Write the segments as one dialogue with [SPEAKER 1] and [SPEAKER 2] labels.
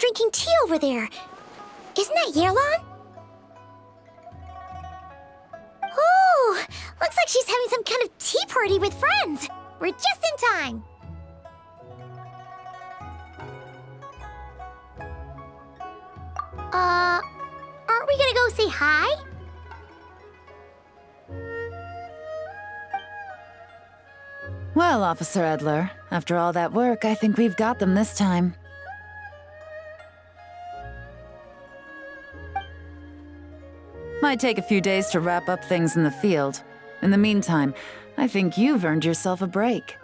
[SPEAKER 1] drinking tea over there. Isn't that Yelan? Oh, looks like she's having some kind of tea party with friends. We're just in time. Aren't we gonna go say hi?
[SPEAKER 2] Well, Officer Edler, after all that work, I think we've got them this time. Might take a few days to wrap up things in the field. In the meantime, I think you've earned yourself a break.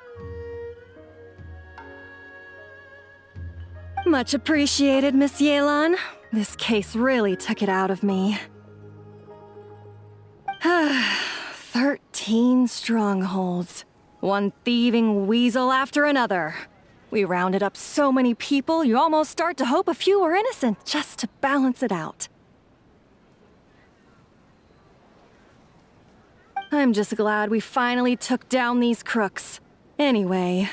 [SPEAKER 3] Much appreciated, Miss Yelan. This case really took it out of me. 13 strongholds. One thieving weasel after another. We rounded up so many people, you almost start to hope a few were innocent, just to balance it out. I'm just glad we finally took down these crooks. Anyway,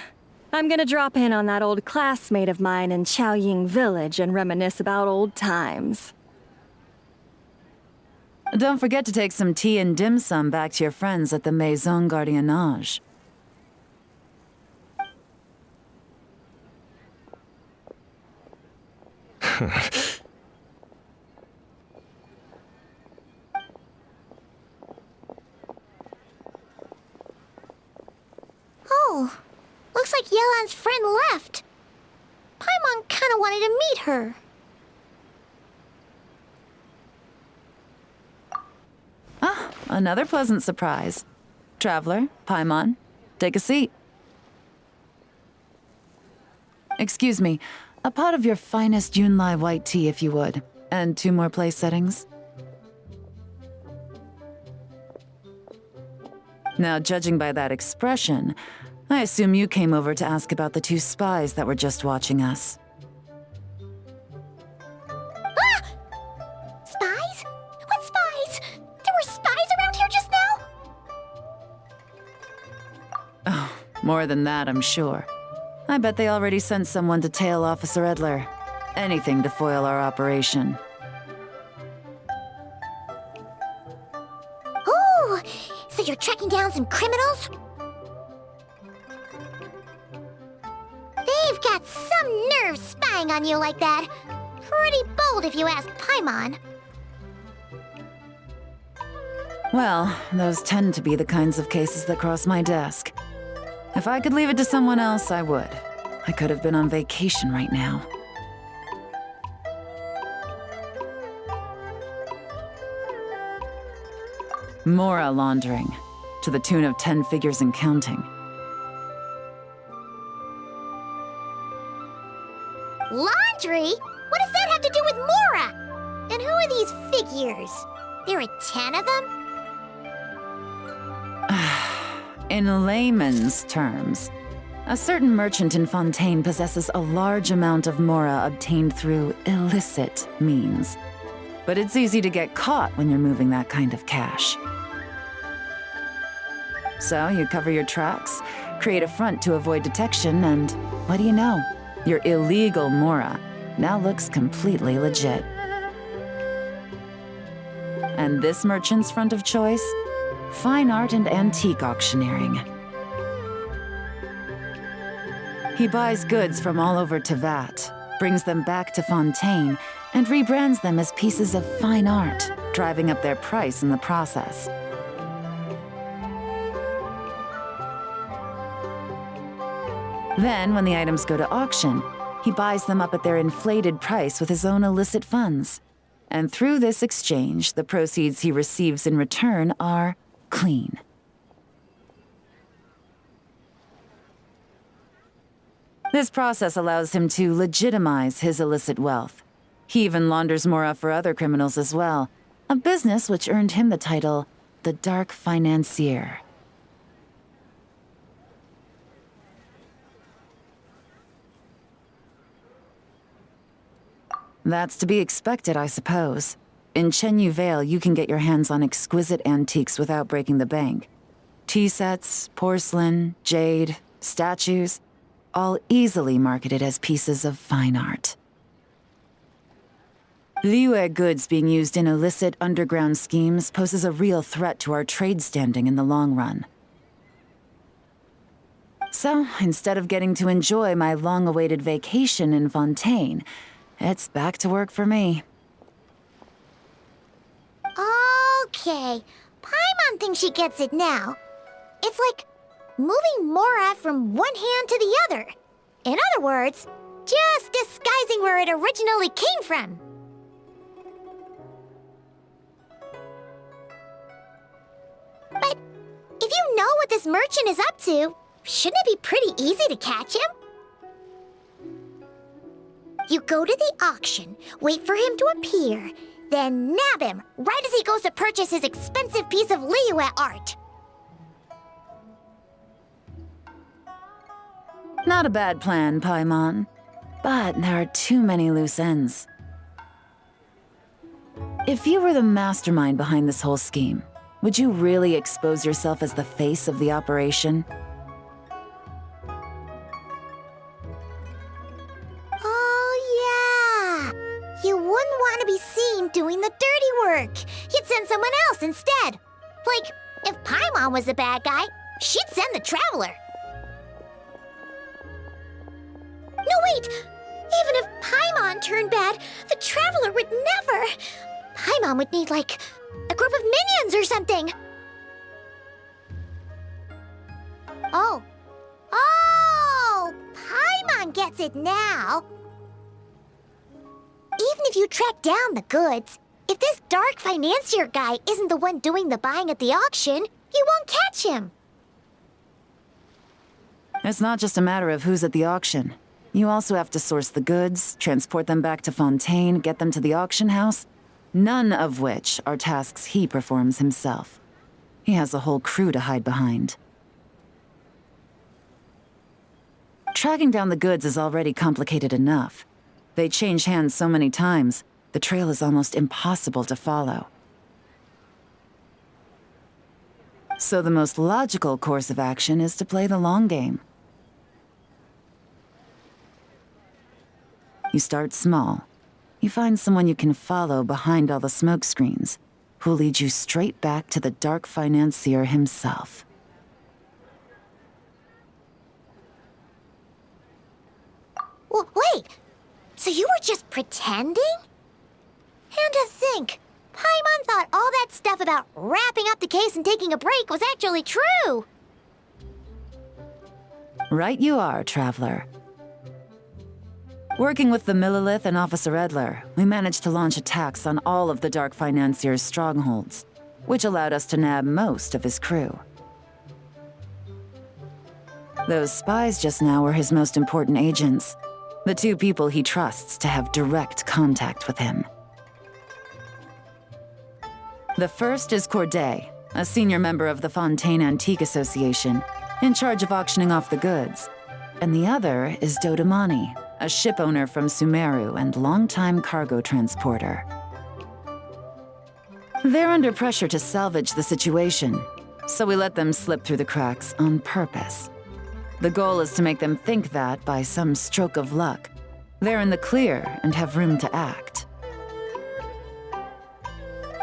[SPEAKER 3] I'm gonna drop in on that old classmate of mine in Chaoying Village and reminisce about old times.
[SPEAKER 2] Don't forget to take some tea and dim sum back to your friends at the Maison Gardiennage.
[SPEAKER 1] Oh, looks like Yelan's friend left. Paimon kinda wanted to meet her.
[SPEAKER 2] Ah, another pleasant surprise. Traveler, Paimon, take a seat. Excuse me, a pot of your finest Yunlai white tea if you would, and 2 more place settings. Now, judging by that expression, I assume you came over to ask about the 2 spies that were just watching us.
[SPEAKER 1] Ah! Spies? What spies? There were spies around here just now?
[SPEAKER 2] Oh, more than that, I'm sure. I bet they already sent someone to tail Officer Edler. Anything to foil our operation.
[SPEAKER 1] Oh, so you're tracking down some criminals? They've got some nerve spying on you like that. Pretty bold if you ask Paimon.
[SPEAKER 2] Well, those tend to be the kinds of cases that cross my desk. If I could leave it to someone else, I would. I could have been on vacation right now. Mora laundering, to the tune of 10 figures and counting.
[SPEAKER 1] Laundry? What does that have to do with Mora? And who are these figures? There are 10 of them?
[SPEAKER 2] In layman's terms, a certain merchant in Fontaine possesses a large amount of Mora obtained through illicit means. But it's easy to get caught when you're moving that kind of cash. So you cover your tracks, create a front to avoid detection, and what do you know? Your illegal Mora now looks completely legit. And this merchant's front of choice? Fine art and antique auctioneering. He buys goods from all over Tevat, brings them back to Fontaine, and rebrands them as pieces of fine art, driving up their price in the process. Then, when the items go to auction, he buys them up at their inflated price with his own illicit funds. And through this exchange, the proceeds he receives in return are clean. This process allows him to legitimize his illicit wealth. He even launders Mora for other criminals as well, a business which earned him the title, the Dark Financier. That's to be expected, I suppose. In Chenyu Vale, you can get your hands on exquisite antiques without breaking the bank. Tea sets, porcelain, jade, statues, all easily marketed as pieces of fine art. Liyue goods being used in illicit underground schemes poses a real threat to our trade standing in the long run. So, instead of getting to enjoy my long-awaited vacation in Fontaine, it's back to work for me.
[SPEAKER 1] Okay, Paimon thinks she gets it now. It's like moving Mora from one hand to the other. In other words, just disguising where it originally came from. But if you know what this merchant is up to, shouldn't it be pretty easy to catch him? You go to the auction, wait for him to appear, then nab him right as he goes to purchase his expensive piece of Liyue art.
[SPEAKER 2] Not a bad plan, Paimon. But there are too many loose ends. If you were the mastermind behind this whole scheme, would you really expose yourself as the face of the operation?
[SPEAKER 1] Oh, yeah. You wouldn't want to be seen doing the dirty work. You'd send someone else instead. Like, if Paimon was the bad guy, she'd send the Traveler. No, wait! Even if Paimon turned bad, the Traveler would never! Paimon would need, like, a group of minions or something! Oh. Oh! Paimon gets it now! Even if you track down the goods, if this dark financier guy isn't the one doing the buying at the auction, you won't catch him!
[SPEAKER 2] It's not just a matter of who's at the auction. You also have to source the goods, transport them back to Fontaine, get them to the auction house, none of which are tasks he performs himself. He has a whole crew to hide behind. Tracking down the goods is already complicated enough. They change hands so many times, the trail is almost impossible to follow. So the most logical course of action is to play the long game. You start small. You find someone you can follow behind all the smoke screens, who'll lead you straight back to the dark financier himself.
[SPEAKER 1] Wait! So you were just pretending? And to think, Paimon thought all that stuff about wrapping up the case and taking a break was actually true!
[SPEAKER 2] Right you are, Traveler. Working with the Millilith and Officer Edler, we managed to launch attacks on all of the Dark Financier's strongholds, which allowed us to nab most of his crew. Those spies just now were his most important agents, the two people he trusts to have direct contact with him. The first is Corday, a senior member of the Fontaine Antique Association, in charge of auctioning off the goods. And the other is Dodamani, a ship owner from Sumeru and longtime cargo transporter. They're under pressure to salvage the situation, so we let them slip through the cracks on purpose. The goal is to make them think that, by some stroke of luck, they're in the clear and have room to act.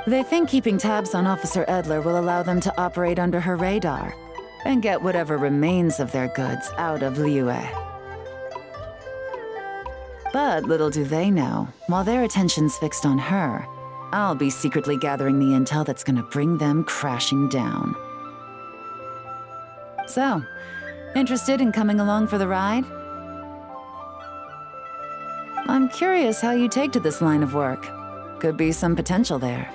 [SPEAKER 2] They think keeping tabs on Officer Edler will allow them to operate under her radar and get whatever remains of their goods out of Liyue. But little do they know, while their attention's fixed on her, I'll be secretly gathering the intel that's gonna bring them crashing down. So, interested in coming along for the ride? I'm curious how you take to this line of work. Could be some potential there.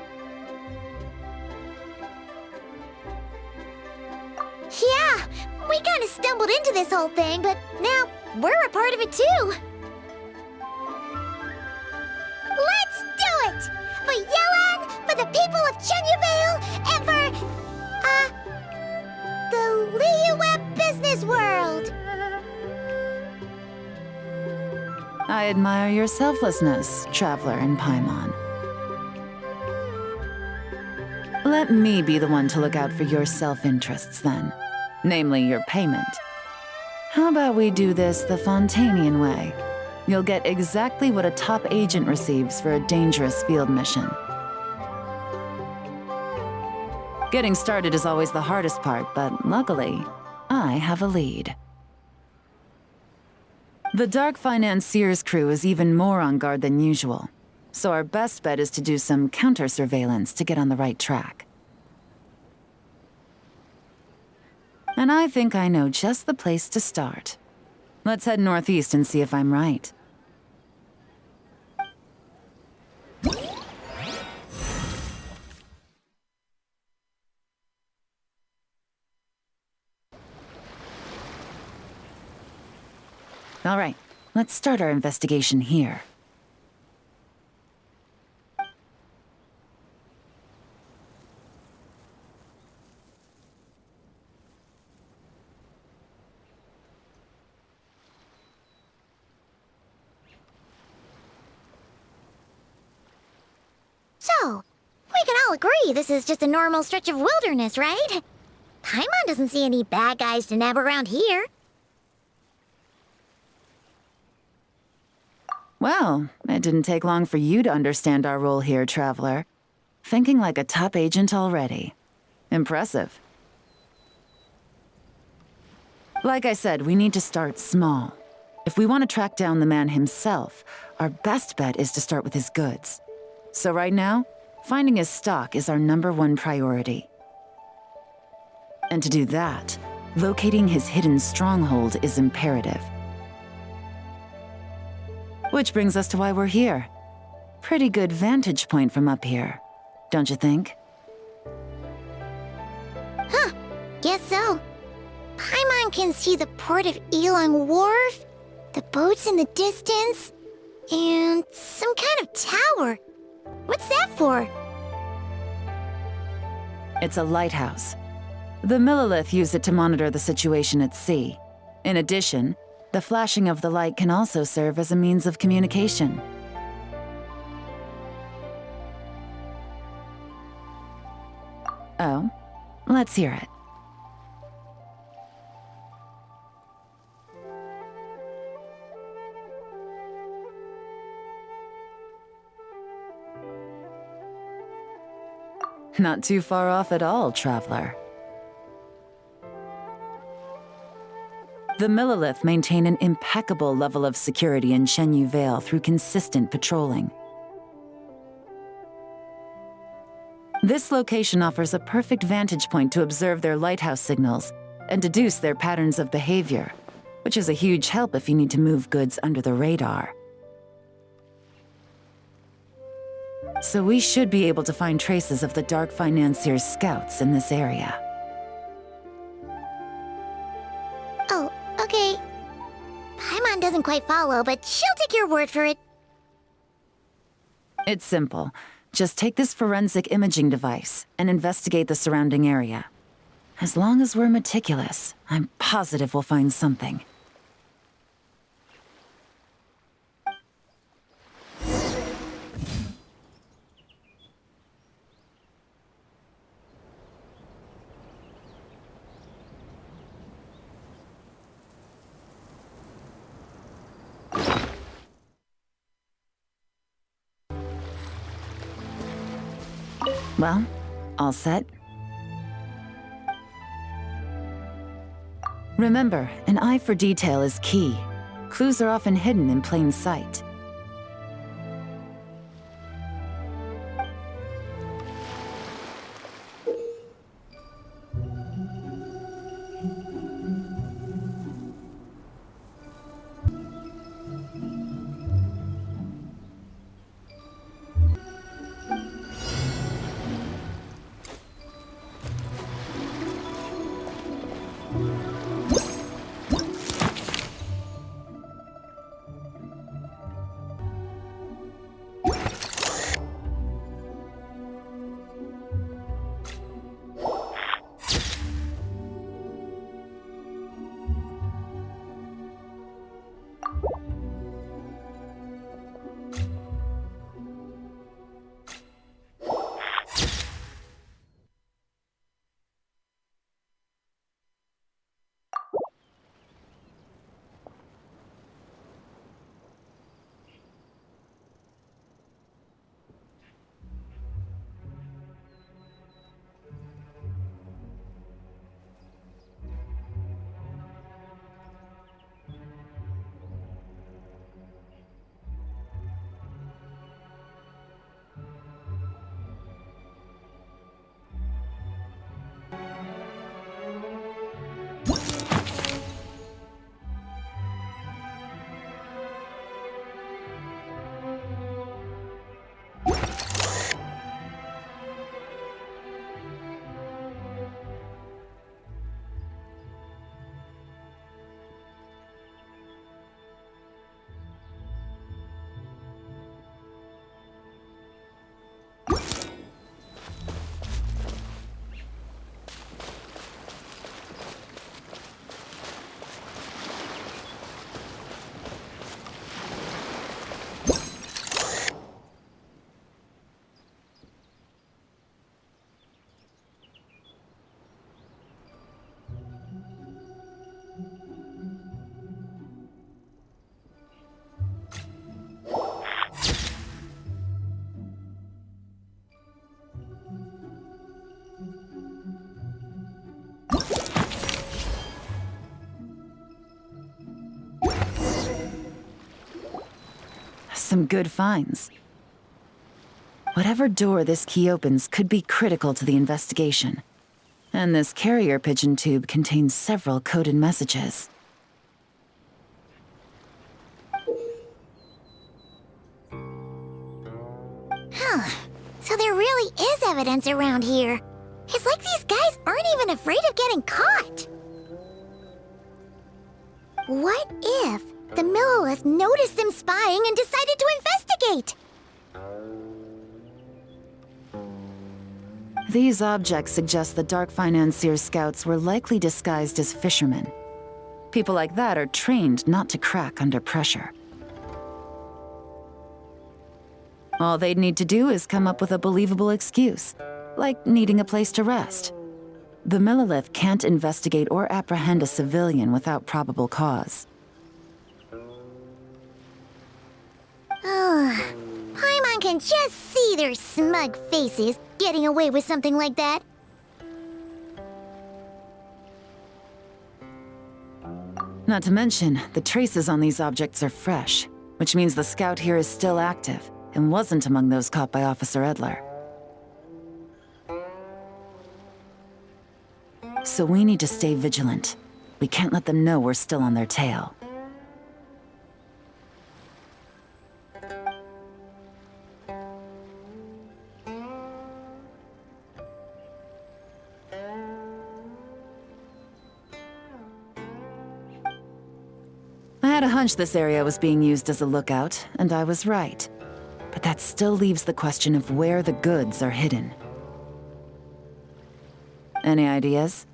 [SPEAKER 1] Yeah, we kinda stumbled into this whole thing, but now we're a part of it too. Let's do it! For Yelan, for the people of Chenyavale, and for, the Liyue business world!
[SPEAKER 2] I admire your selflessness, Traveler and Paimon. Let me be the one to look out for your self-interests then, namely your payment. How about we do this the Fontainian way? You'll get exactly what a top agent receives for a dangerous field mission. Getting started is always the hardest part, but luckily, I have a lead. The Dark Financier's crew is even more on guard than usual, so our best bet is to do some counter-surveillance to get on the right track. And I think I know just the place to start. Let's head northeast and see if I'm right. All right, let's start our investigation here.
[SPEAKER 1] So, we can all agree this is just a normal stretch of wilderness, right? Paimon doesn't see any bad guys to nab around here.
[SPEAKER 2] Well, it didn't take long for you to understand our role here, Traveler. Thinking like a top agent already. Impressive. Like I said, we need to start small. If we want to track down the man himself, our best bet is to start with his goods. So right now, finding his stock is our #1 priority. And to do that, locating his hidden stronghold is imperative. Which brings us to why we're here. Pretty good vantage point from up here, don't you think?
[SPEAKER 1] Huh, guess so. Paimon can see the port of Elong Wharf, the boats in the distance, and some kind of tower. What's that for?
[SPEAKER 2] It's a lighthouse. The Millilith use it to monitor the situation at sea. In addition, the flashing of the light can also serve as a means of communication. Oh, let's hear it. Not too far off at all, Traveler. The Millilith maintain an impeccable level of security in Shenyu Vale through consistent patrolling. This location offers a perfect vantage point to observe their lighthouse signals and deduce their patterns of behavior, which is a huge help if you need to move goods under the radar. So we should be able to find traces of the Dark Financier's scouts in this area.
[SPEAKER 1] Oh, okay. Paimon doesn't quite follow, but she'll take your word for it.
[SPEAKER 2] It's simple. Just take this forensic imaging device and investigate the surrounding area. As long as we're meticulous, I'm positive we'll find something. Well, all set? Remember, an eye for detail is key. Clues are often hidden in plain sight. some good finds. Whatever door this key opens could be critical to the investigation. And this carrier pigeon tube contains several coded messages.
[SPEAKER 1] Huh. So there really is evidence around here. It's like these guys aren't even afraid of getting caught. What if the Millilith noticed them spying and decided to investigate?
[SPEAKER 2] These objects suggest the Dark Financier scouts were likely disguised as fishermen. People like that are trained not to crack under pressure. All they'd need to do is come up with a believable excuse, like needing a place to rest. The Millilith can't investigate or apprehend a civilian without probable cause.
[SPEAKER 1] Oh, Paimon can just see their smug faces getting away with something like that.
[SPEAKER 2] Not to mention, the traces on these objects are fresh, which means the scout here is still active and wasn't among those caught by Officer Edler. So we need to stay vigilant. We can't let them know we're still on their tail. I had a hunch this area was being used as a lookout, and I was right. But that still leaves the question of where the goods are hidden. Any ideas?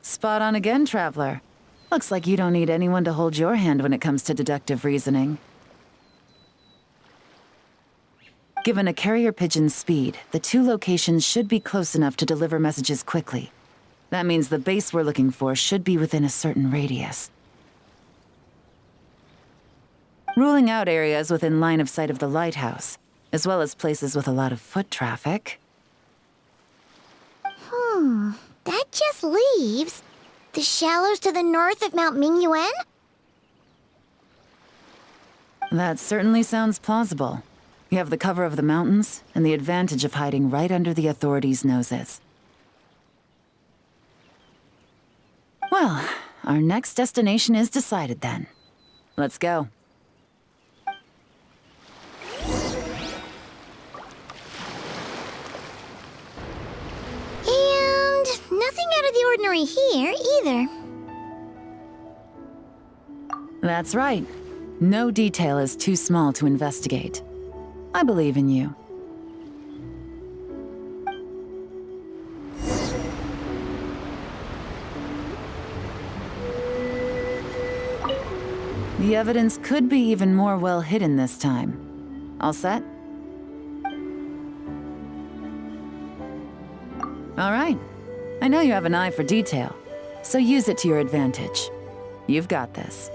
[SPEAKER 2] Spot on again, Traveler. Looks like you don't need anyone to hold your hand when it comes to deductive reasoning. Given a carrier pigeon's speed, the two locations should be close enough to deliver messages quickly. That means the base we're looking for should be within a certain radius. Ruling out areas within line of sight of the lighthouse, as well as places with a lot of foot traffic.
[SPEAKER 1] That just leaves the shallows to the north of Mount Mingyuan?
[SPEAKER 2] That certainly sounds plausible. You have the cover of the mountains, and the advantage of hiding right under the authorities' noses. Well, our next destination is decided then. Let's go.
[SPEAKER 1] And nothing out of the ordinary here, either.
[SPEAKER 2] That's right. No detail is too small to investigate. I believe in you. The evidence could be even more well hidden this time. All set? All right. I know you have an eye for detail, so use it to your advantage. You've got this.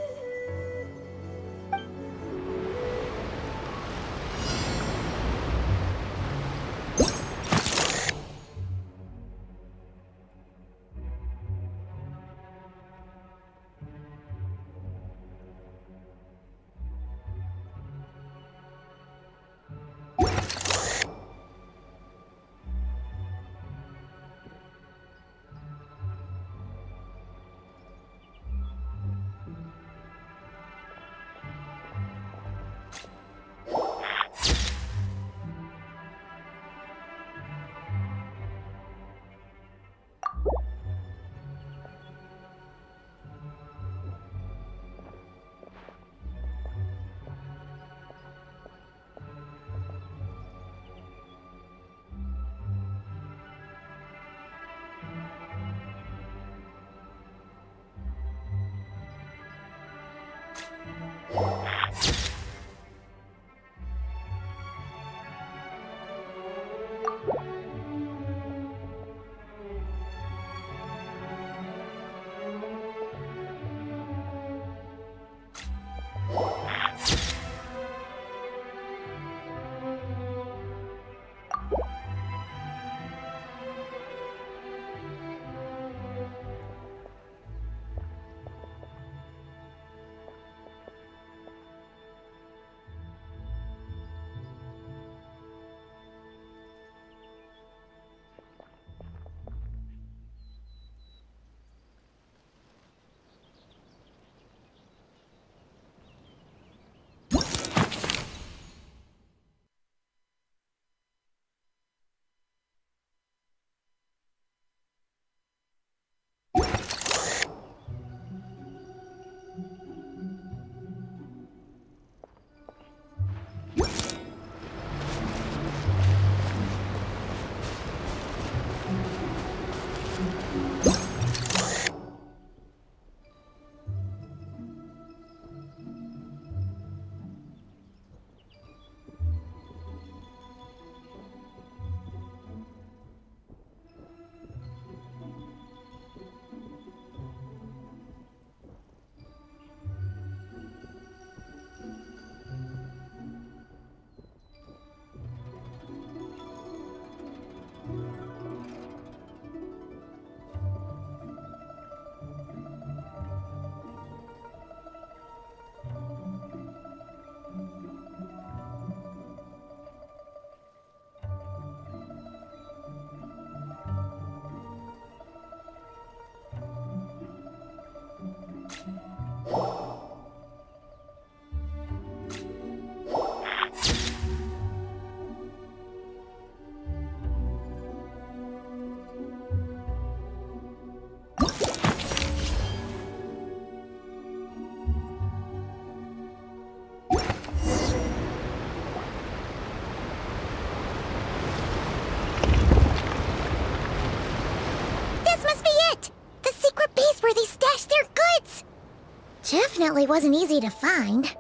[SPEAKER 1] definitely wasn't easy to find.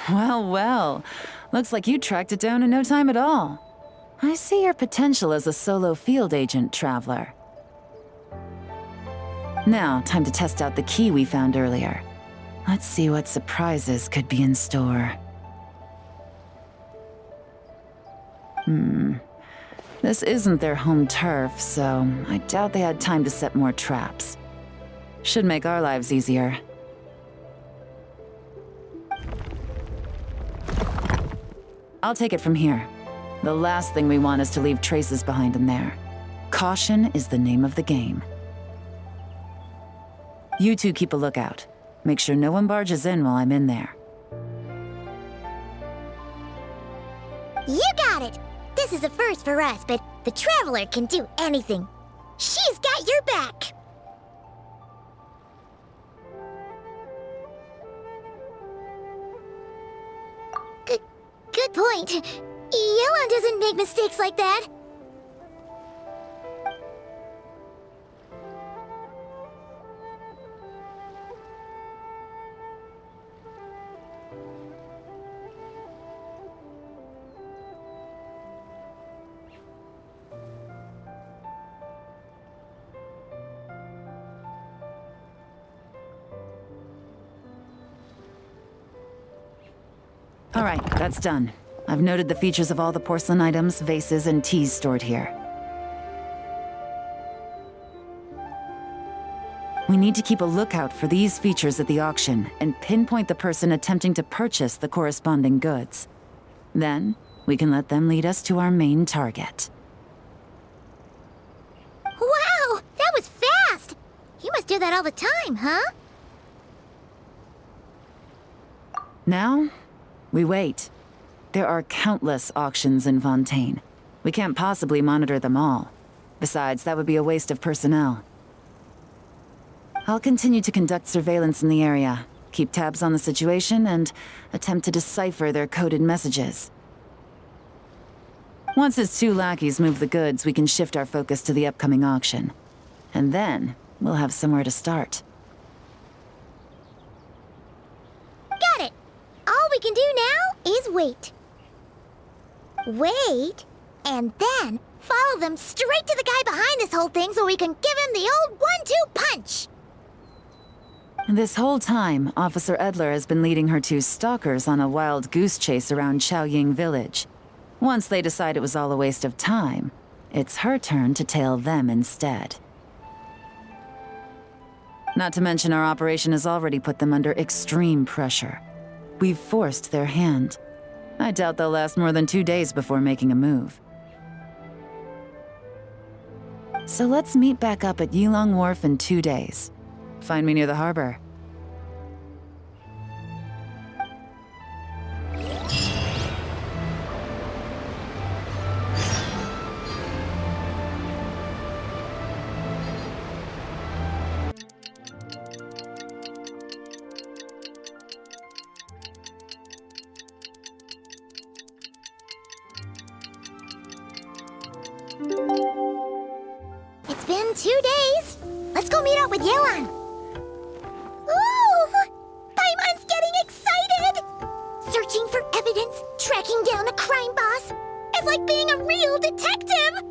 [SPEAKER 2] Well, well. Looks like you tracked it down in no time at all. I see your potential as a solo field agent, Traveler. Now, time to test out the key we found earlier. Let's see what surprises could be in store. This isn't their home turf, so I doubt they had time to set more traps. Should make our lives easier. I'll take it from here. The last thing we want is to leave traces behind in there. Caution is the name of the game. You two keep a lookout. Make sure no one barges in while I'm in there.
[SPEAKER 1] You got it! This is a first for us, but the Traveler can do anything. She's got your back! Good point. Yelan doesn't make mistakes like that.
[SPEAKER 2] All right, that's done. I've noted the features of all the porcelain items, vases, and teas stored here. We need to keep a lookout for these features at the auction and pinpoint the person attempting to purchase the corresponding goods. Then, we can let them lead us to our main target.
[SPEAKER 1] Wow, that was fast! You must do that all the time, huh?
[SPEAKER 2] Now, we wait. There are countless auctions in Fontaine. We can't possibly monitor them all. Besides, that would be a waste of personnel. I'll continue to conduct surveillance in the area, keep tabs on the situation, and attempt to decipher their coded messages. Once his two lackeys move the goods, we can shift our focus to the upcoming auction. And then, we'll have somewhere to start.
[SPEAKER 1] Got it! All we can do now is wait. Wait, and then follow them straight to the guy behind this whole thing so we can give him the old 1-2 punch!
[SPEAKER 2] This whole time, Officer Edler has been leading her two stalkers on a wild goose chase around Chaoying Village. Once they decide it was all a waste of time, it's her turn to tail them instead. Not to mention our operation has already put them under extreme pressure. We've forced their hand. I doubt they'll last more than 2 days before making a move. So let's meet back up at Yilong Wharf in 2 days. Find me near the harbor.
[SPEAKER 1] It's been 2 days. Let's go meet up with Yelan. Ooh! Paimon's getting excited! Searching for evidence, tracking down a crime boss. It's like being a real detective!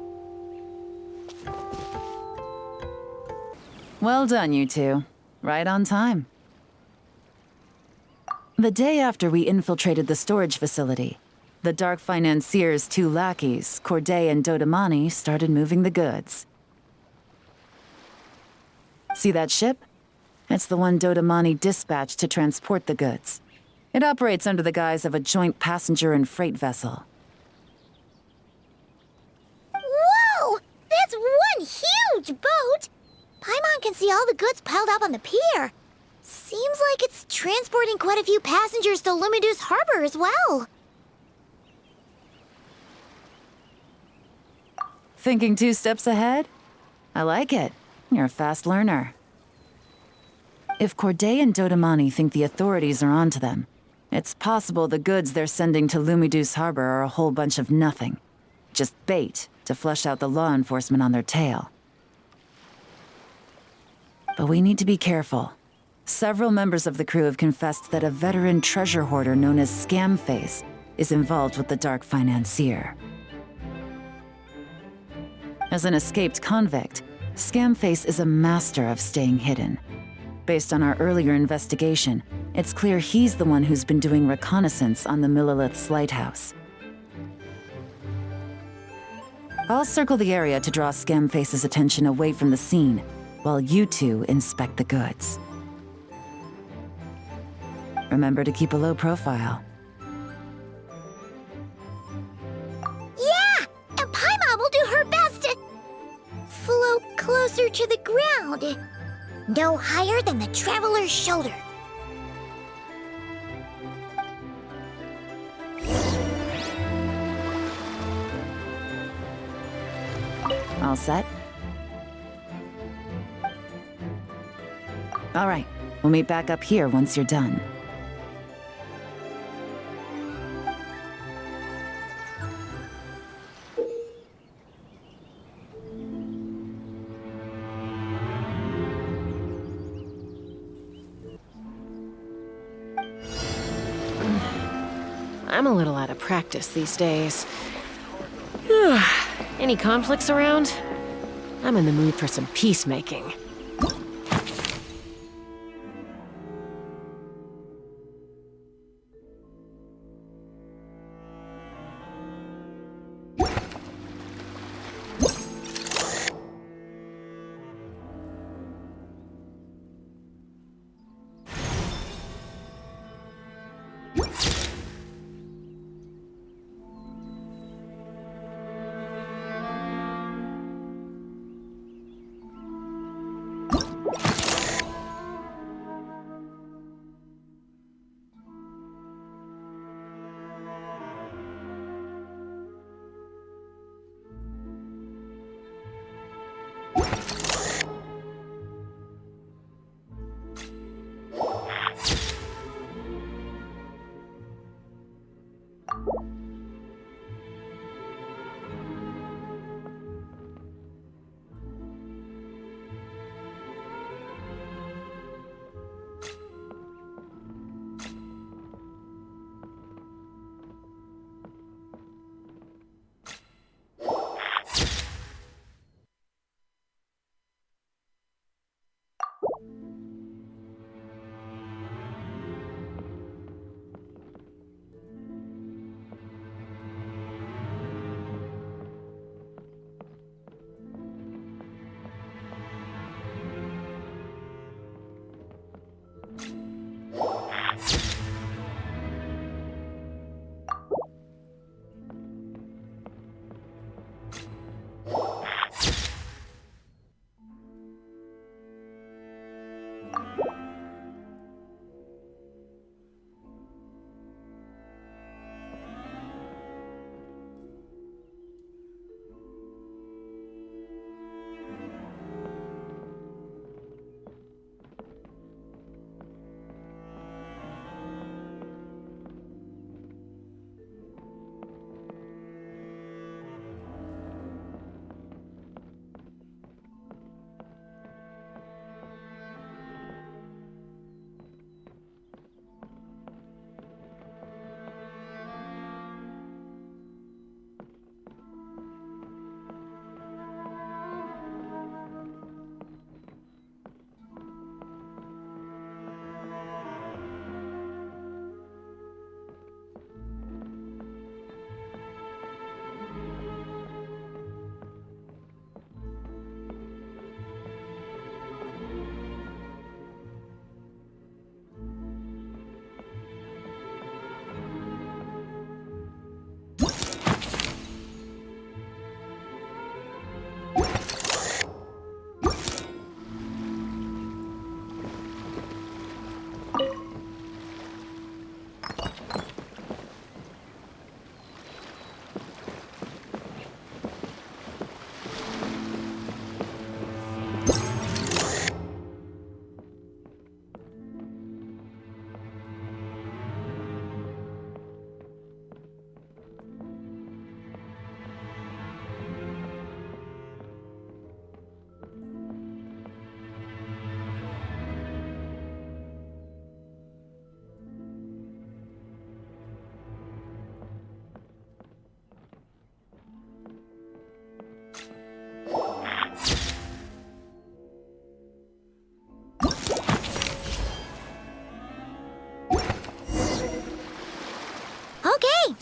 [SPEAKER 2] Well done, you two. Right on time. The day after we infiltrated the storage facility, the Dark Financier's two lackeys, Corday and Dodamani, started moving the goods. See that ship? It's the one Dodamani dispatched to transport the goods. It operates under the guise of a joint passenger and freight vessel.
[SPEAKER 1] Whoa! That's one huge boat! Paimon can see all the goods piled up on the pier. Seems like it's transporting quite a few passengers to Lumidu's harbor as well.
[SPEAKER 2] Thinking 2 steps ahead? I like it. You're a fast learner. If Corday and Dodamani think the authorities are onto them, it's possible the goods they're sending to Lumidu's harbor are a whole bunch of nothing. Just bait to flush out the law enforcement on their tail. But we need to be careful. Several members of the crew have confessed that a veteran treasure hoarder known as Scamface is involved with the dark financier. As an escaped convict, Scamface is a master of staying hidden. Based on our earlier investigation, it's clear he's the one who's been doing reconnaissance on the Millilith's lighthouse. I'll circle the area to draw Scamface's attention away from the scene, while you two inspect the goods. Remember to keep a low profile.
[SPEAKER 1] Yeah! And Paimon will do her best to float closer to the ground. No higher than the traveler's shoulder.
[SPEAKER 2] All set? All right, we'll meet back up here once you're done.
[SPEAKER 4] I'm a little out of practice these days. Any conflicts around? I'm in the mood for some peacemaking.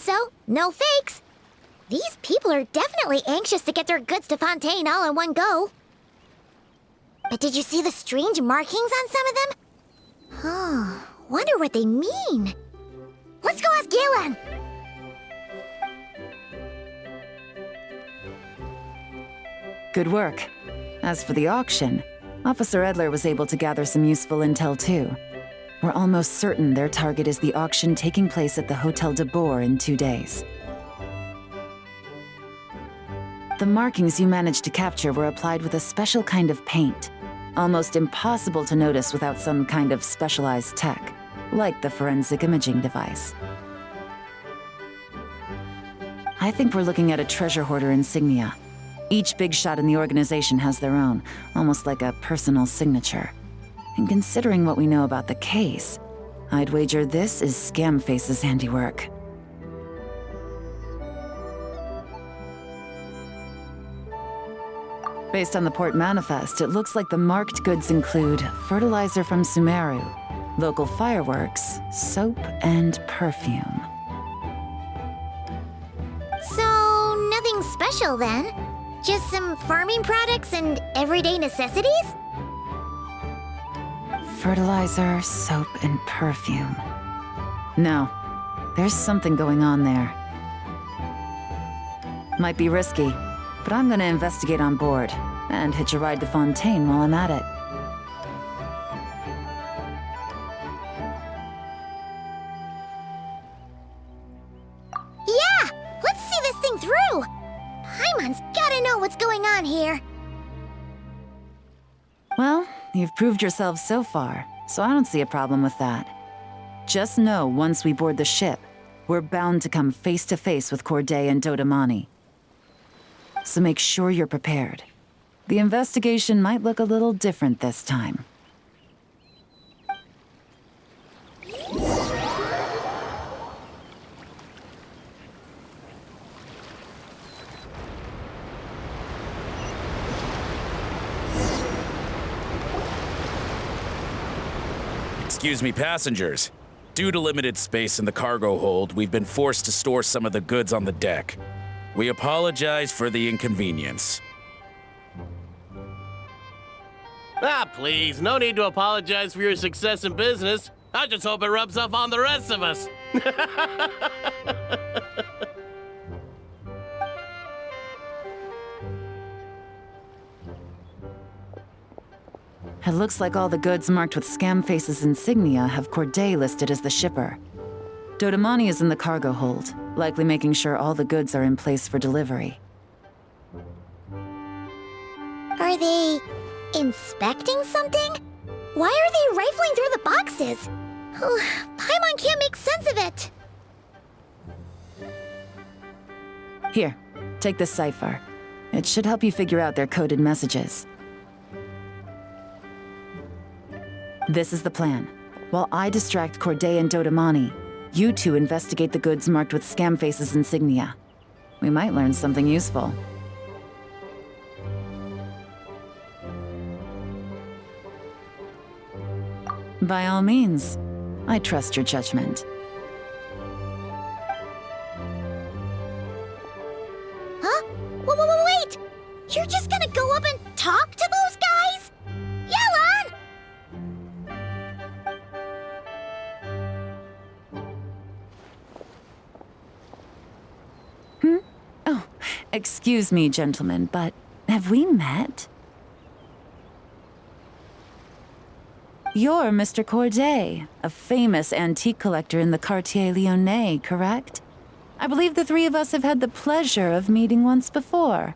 [SPEAKER 1] so. No fakes. These people are definitely anxious to get their goods to Fontaine all in one go. But did you see the strange markings on some of them? Huh, wonder what they mean. Let's go ask Galen.
[SPEAKER 2] Good work. As for the auction, Officer Edler was able to gather some useful intel too. We're almost certain their target is the auction taking place at the Hotel de Boer in 2 days. The markings you managed to capture were applied with a special kind of paint, almost impossible to notice without some kind of specialized tech, like the forensic imaging device. I think we're looking at a treasure hoarder insignia. Each big shot in the organization has their own, almost like a personal signature. And considering what we know about the case, I'd wager this is Scamface's handiwork. Based on the port manifest, it looks like the marked goods include fertilizer from Sumeru, local fireworks, soap, and perfume.
[SPEAKER 1] So, nothing special then? Just some farming products and everyday necessities?
[SPEAKER 2] Fertilizer, soap, and perfume. No, there's something going on there. Might be risky, but I'm gonna investigate on board and hitch a ride to Fontaine while I'm at it.
[SPEAKER 1] Yeah! Let's see this thing through! Paimon's gotta know what's going on here.
[SPEAKER 2] Well, you've proved yourself so far, so I don't see a problem with that. Just know once we board the ship, we're bound to come face to face with Corday and Dodamani. So make sure you're prepared. The investigation might look a little different this time.
[SPEAKER 5] Excuse me, passengers. Due to limited space in the cargo hold, we've been forced to store some of the goods on the deck. We apologize for the inconvenience.
[SPEAKER 6] Ah, please, no need to apologize for your success in business. I just hope it rubs off on the rest of us.
[SPEAKER 2] It looks like all the goods marked with Scamface's insignia have Corday listed as the shipper. Dodamani is in the cargo hold, likely making sure all the goods are in place for delivery.
[SPEAKER 1] Are they inspecting something? Why are they rifling through the boxes? Oh, Paimon can't make sense of it.
[SPEAKER 2] Here, take this cipher. It should help you figure out their coded messages. This is the plan. While I distract Corday and Dodamani, you two investigate the goods marked with Scamface's insignia. We might learn something useful. By all means, I trust your judgment.
[SPEAKER 1] Huh? Wait! You're just gonna go up and talk to those guys? Yelan!
[SPEAKER 2] Oh, excuse me, gentlemen, but have we met? You're Mr. Corday, a famous antique collector in the Quartier Lyonnais, correct? I believe the three of us have had the pleasure of meeting once before,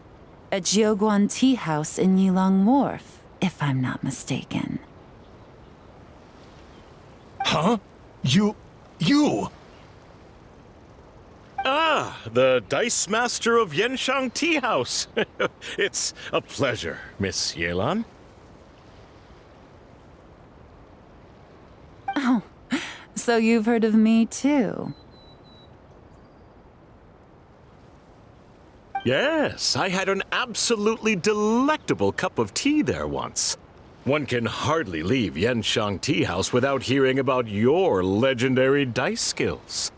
[SPEAKER 2] at Jiuguan Tea House in Yilong Wharf, if I'm not mistaken.
[SPEAKER 7] Huh? You... Ah, the Dice Master of Yenshang Tea House. It's a pleasure, Miss Yelan.
[SPEAKER 2] Oh, so you've heard of me too?
[SPEAKER 7] Yes, I had an absolutely delectable cup of tea there once. One can hardly leave Yenshang Tea House without hearing about your legendary dice skills.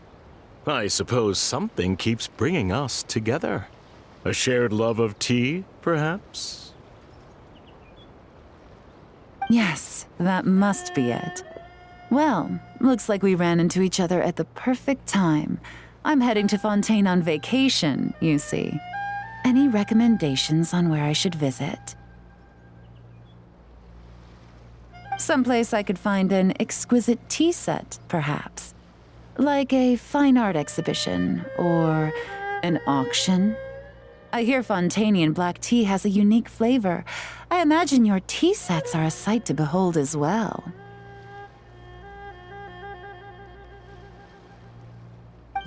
[SPEAKER 7] I suppose something keeps bringing us together. A shared love of tea, perhaps?
[SPEAKER 2] Yes, that must be it. Well, looks like we ran into each other at the perfect time. I'm heading to Fontaine on vacation, you see. Any recommendations on where I should visit? Someplace I could find an exquisite tea set, perhaps. Like a fine art exhibition, or an auction. I hear Fontainian black tea has a unique flavor. I imagine your tea sets are a sight to behold as well.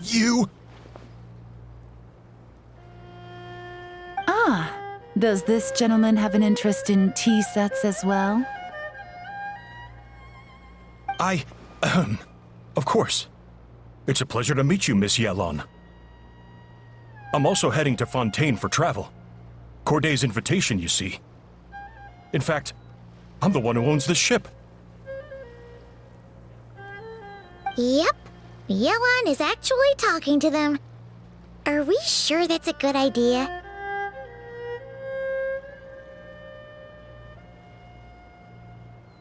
[SPEAKER 8] You...
[SPEAKER 2] Ah, does this gentleman have an interest in tea sets as well?
[SPEAKER 8] Of course. It's a pleasure to meet you, Miss Yelon. I'm also heading to Fontaine for travel. Corday's invitation, you see. In fact, I'm the one who owns the ship.
[SPEAKER 1] Yep. Yelon is actually talking to them. Are we sure that's a good idea?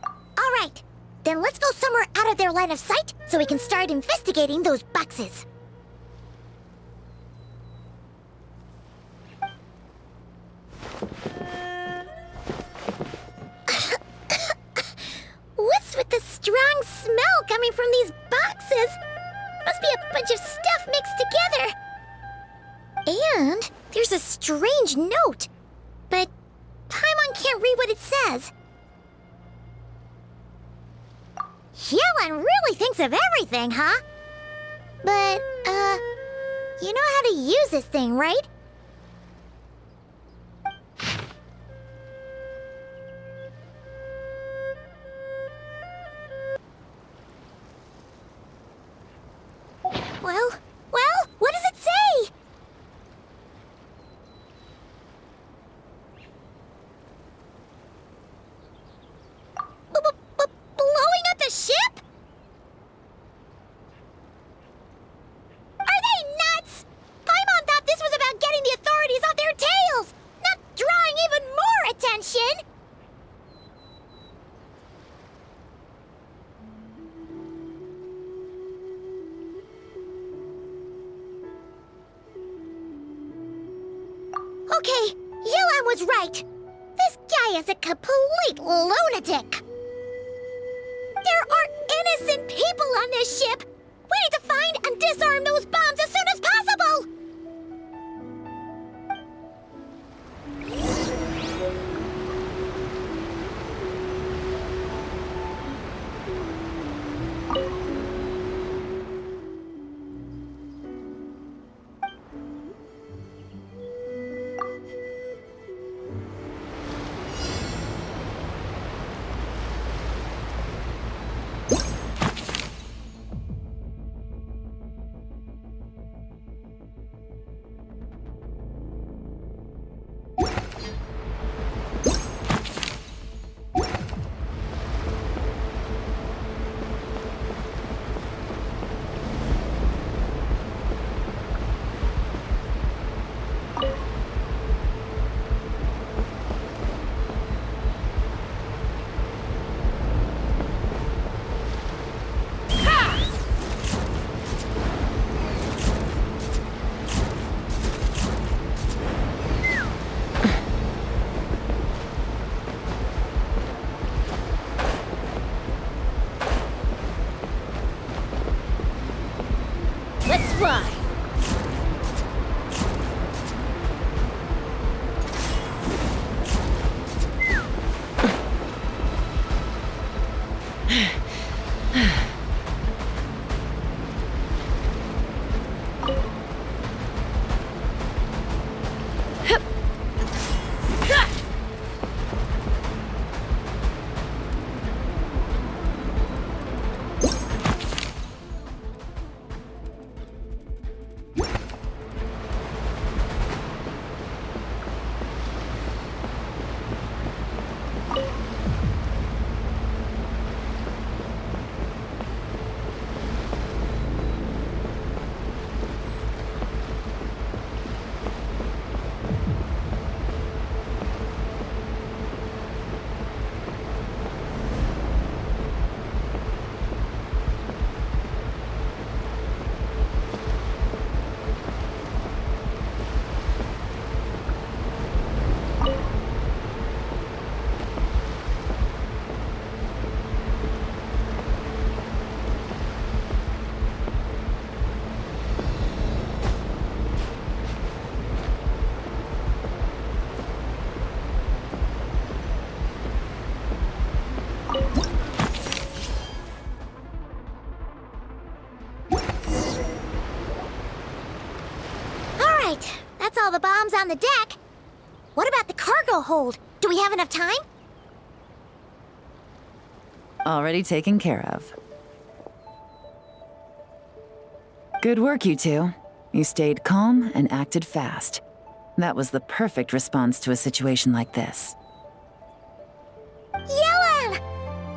[SPEAKER 1] All right. Then let's go somewhere out of their line of sight so we can start investigating those boxes. What's with the strong smell coming from these boxes? Must be a bunch of stuff mixed together. And there's a strange note. But Paimon can't read what it says. Yelon really thinks of everything, huh? But, you know how to use this thing, right? Well, what does it say? Blowing up the ship? Are they nuts? Paimon thought this was about getting the authorities off their tails, not drawing even more attention. Okay, Yelon was right. This guy is a complete lunatic. There are innocent people on this ship. We need to find and disarm those bombs as soon as possible. all the bombs on the deck. What about the cargo hold? Do we have enough time?
[SPEAKER 2] Already taken care of. Good work, you two. You stayed calm and acted fast. That was the perfect response to a situation like this.
[SPEAKER 1] Yelan!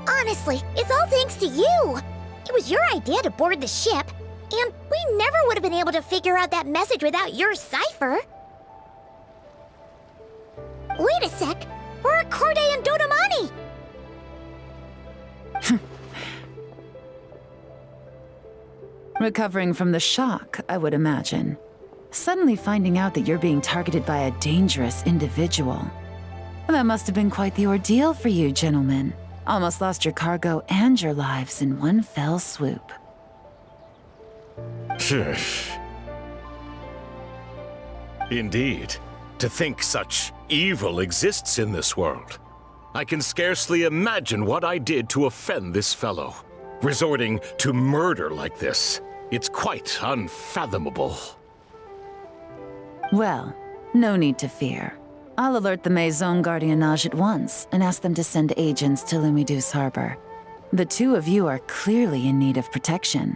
[SPEAKER 1] Honestly, it's all thanks to you. It was your idea to board the ship, and we never would have been able to figure out that message without your cipher. Wait a sec. Where are Corday and Dodamani?
[SPEAKER 2] Recovering from the shock, I would imagine. Suddenly finding out that you're being targeted by a dangerous individual. That must have been quite the ordeal for you, gentlemen. Almost lost your cargo and your lives in one fell swoop.
[SPEAKER 7] Indeed. To think such evil exists in this world. I can scarcely imagine what I did to offend this fellow. Resorting to murder like this. It's quite unfathomable.
[SPEAKER 2] Well, no need to fear. I'll alert the Maison Gardiennage at once and ask them to send agents to Lumidus Harbor. The two of you are clearly in need of protection.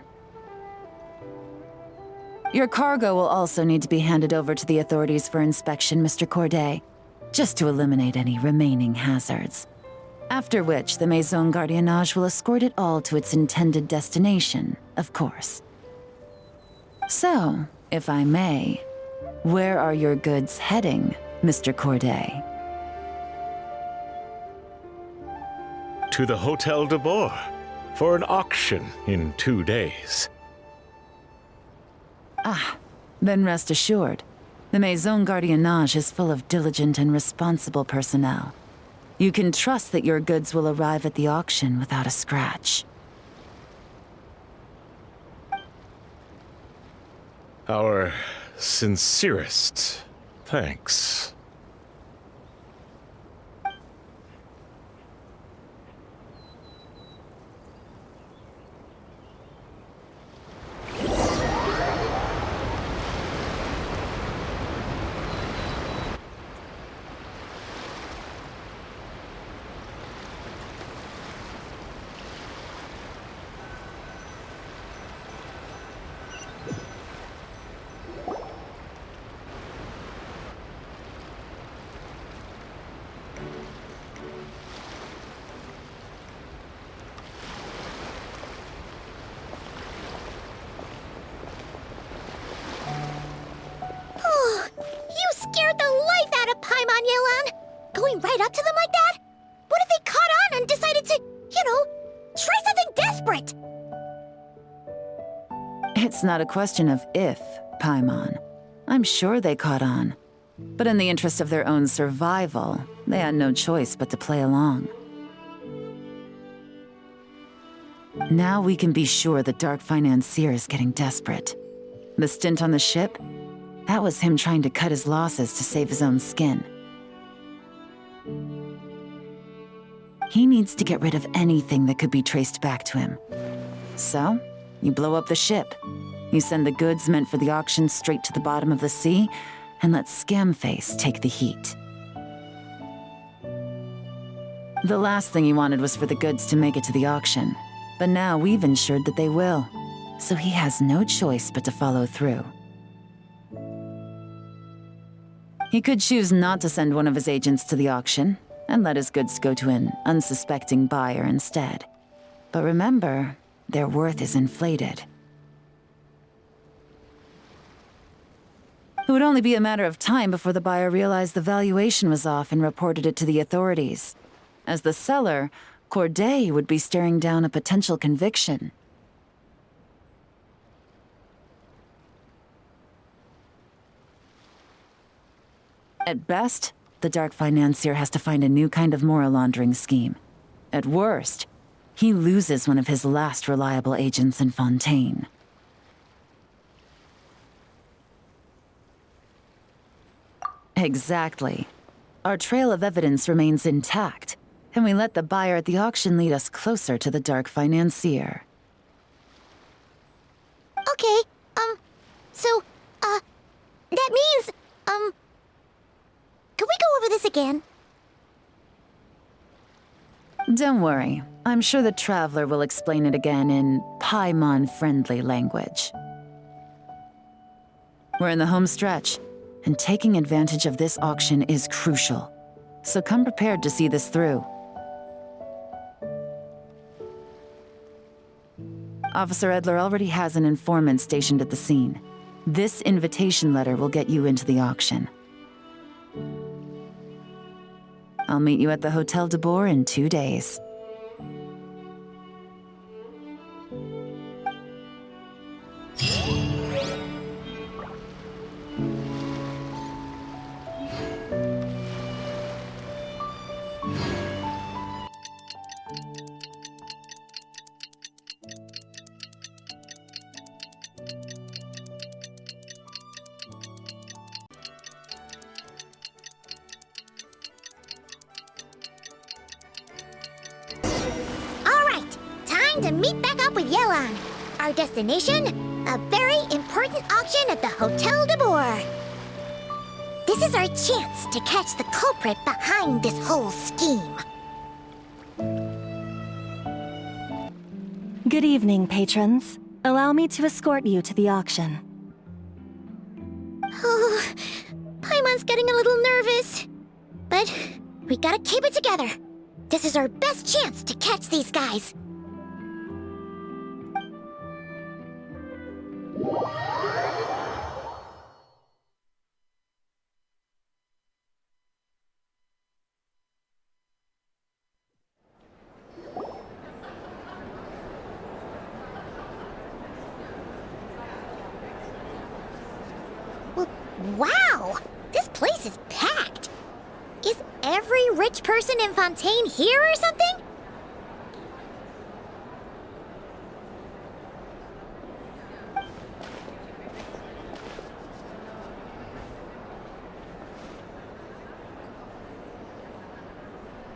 [SPEAKER 2] Your cargo will also need to be handed over to the authorities for inspection, Mr. Corday, just to eliminate any remaining hazards. After which, the Maison Gardiennage will escort it all to its intended destination, of course. So, if I may, where are your goods heading, Mr. Corday?
[SPEAKER 7] To the Hotel de Boer for an auction in 2 days.
[SPEAKER 2] Then rest assured, the Maison Gardiennage is full of diligent and responsible personnel. You can trust that your goods will arrive at the auction without a scratch.
[SPEAKER 7] Our sincerest thanks.
[SPEAKER 1] You scared the life out of Paimon, Yelan! Going right up to them like that? What if they caught on and decided to, try something desperate?
[SPEAKER 2] It's not a question of if, Paimon. I'm sure they caught on. But in the interest of their own survival, they had no choice but to play along. Now we can be sure the Dark Financier is getting desperate. The stint on the ship? That was him trying to cut his losses to save his own skin. He needs to get rid of anything that could be traced back to him. So, you blow up the ship. You send the goods meant for the auction straight to the bottom of the sea, and let Scamface take the heat. The last thing he wanted was for the goods to make it to the auction, but now we've ensured that they will, so he has no choice but to follow through. He could choose not to send one of his agents to the auction, and let his goods go to an unsuspecting buyer instead. But remember, their worth is inflated. It would only be a matter of time before the buyer realized the valuation was off and reported it to the authorities. As the seller, Corday would be staring down a potential conviction. At best, the Dark Financier has to find a new kind of moral laundering scheme. At worst, he loses one of his last reliable agents in Fontaine. Exactly. Our trail of evidence remains intact, and we let the buyer at the auction lead us closer to the Dark Financier.
[SPEAKER 1] Okay, that means, again.
[SPEAKER 2] Don't worry. I'm sure the Traveler will explain it again in Paimon-friendly language. We're in the home stretch, and taking advantage of this auction is crucial. So come prepared to see this through. Officer Edler already has an informant stationed at the scene. This invitation letter will get you into the auction. I'll meet you at the Hotel de Boer in 2 days.
[SPEAKER 1] To meet back up with Yelan. Our destination? A very important auction at the Hotel de Boer. This is our chance to catch the culprit behind this whole scheme.
[SPEAKER 3] Good evening, patrons. Allow me to escort you to the auction.
[SPEAKER 1] Oh, Paimon's getting a little nervous. But we gotta keep it together. This is our best chance to catch these guys. Wow! This place is packed! Is every rich person in Fontaine here or something?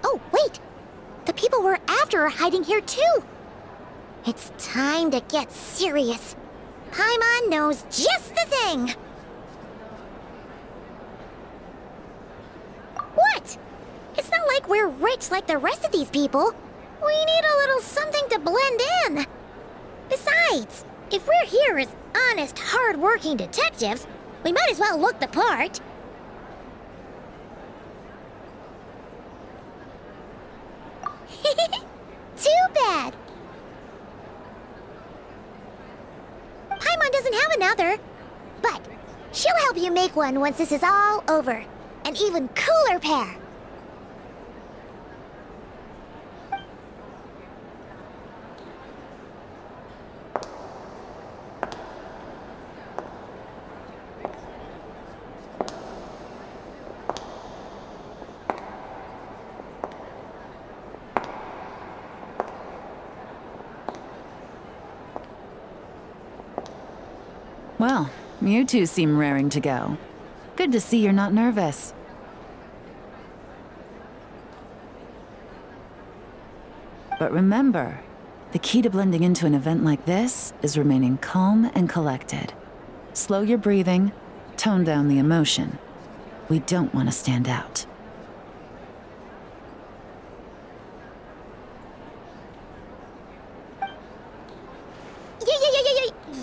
[SPEAKER 1] Oh, wait! The people we're after are hiding here too! It's time to get serious. Paimon knows just the thing! What? It's not like we're rich like the rest of these people. We need a little something to blend in. Besides, if we're here as honest, hard-working detectives, we might as well look the part. Too bad. Paimon doesn't have another, but she'll help you make one once this is all over. An even cooler pair.
[SPEAKER 2] Well, you two seem raring to go. Good to see you're not nervous. But remember, the key to blending into an event like this is remaining calm and collected. Slow your breathing, tone down the emotion. We don't want to stand out.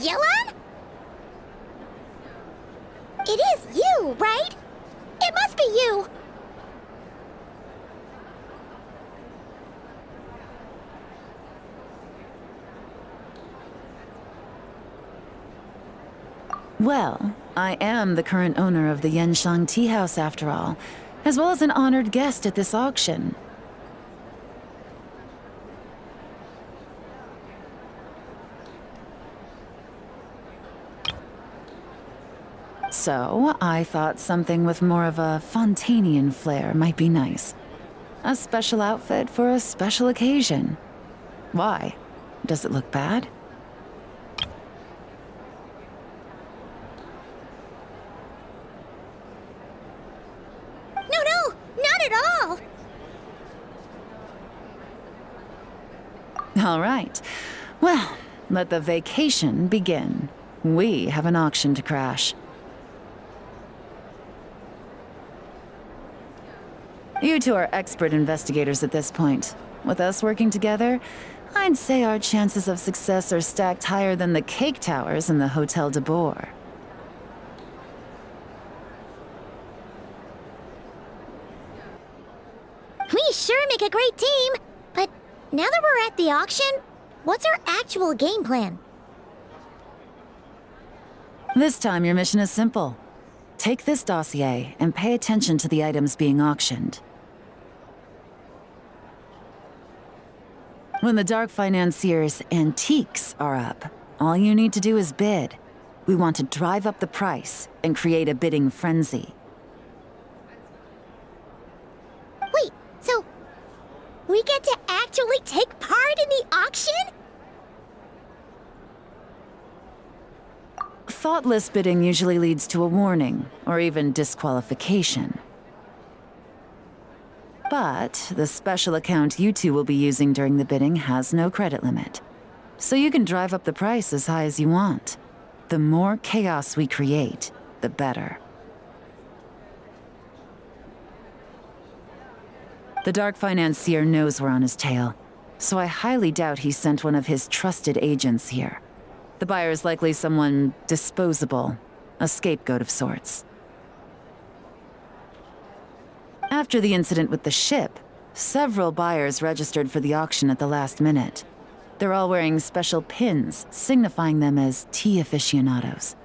[SPEAKER 1] Yelan? It is you, right? It must be you.
[SPEAKER 2] Well, I am the current owner of the Yenshang Tea House after all, as well as an honored guest at this auction. So, I thought something with more of a Fontainian flair might be nice. A special outfit for a special occasion. Why? Does it look bad?
[SPEAKER 1] No, not at all.
[SPEAKER 2] All right. Well, let the vacation begin. We have an auction to crash. You two are expert investigators at this point. With us working together, I'd say our chances of success are stacked higher than the cake towers in the Hotel de Boer.
[SPEAKER 1] We sure make a great team, but now that we're at the auction, what's our actual game plan?
[SPEAKER 2] This time, your mission is simple. Take this dossier and pay attention to the items being auctioned. When the Dark Financier's antiques are up, all you need to do is bid. We want to drive up the price and create a bidding frenzy.
[SPEAKER 1] Wait, so we get to actually take part in the auction?
[SPEAKER 2] Thoughtless bidding usually leads to a warning, or even disqualification. But the special account you two will be using during the bidding has no credit limit. So you can drive up the price as high as you want. The more chaos we create, the better. The Dark Financier knows we're on his tail, so I highly doubt he sent one of his trusted agents here. The buyer is likely someone disposable, a scapegoat of sorts. After the incident with the ship, several buyers registered for the auction at the last minute. They're all wearing special pins, signifying them as tea aficionados.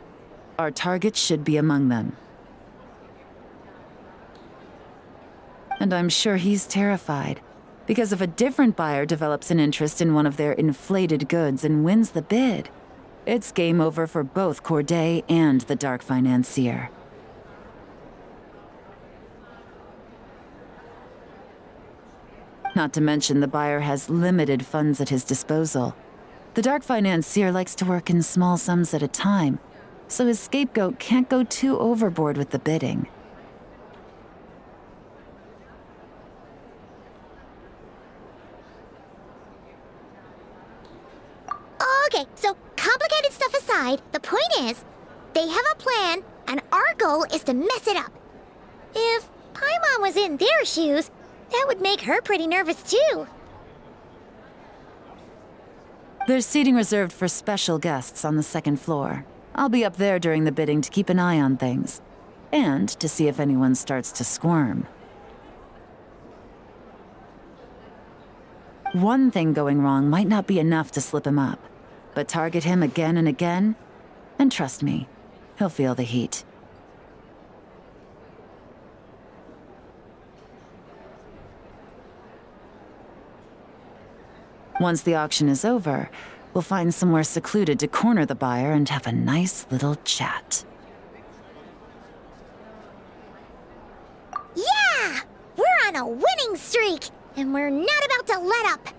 [SPEAKER 2] Our target should be among them. And I'm sure he's terrified, because if a different buyer develops an interest in one of their inflated goods and wins the bid, it's game over for both Corday and the Dark Financier. Not to mention the buyer has limited funds at his disposal. The Dark Financier likes to work in small sums at a time, so his scapegoat can't go too overboard with the bidding.
[SPEAKER 1] Okay, so complicated stuff aside, the point is, they have a plan, and our goal is to mess it up. If Paimon was in their shoes, that would make her pretty nervous too.
[SPEAKER 2] There's seating reserved for special guests on the second floor. I'll be up there during the bidding to keep an eye on things, and to see if anyone starts to squirm. One thing going wrong might not be enough to slip him up, but target him again and again, and trust me, he'll feel the heat. Once the auction is over, we'll find somewhere secluded to corner the buyer and have a nice little chat.
[SPEAKER 1] Yeah! We're on a winning streak, and we're not about to let up.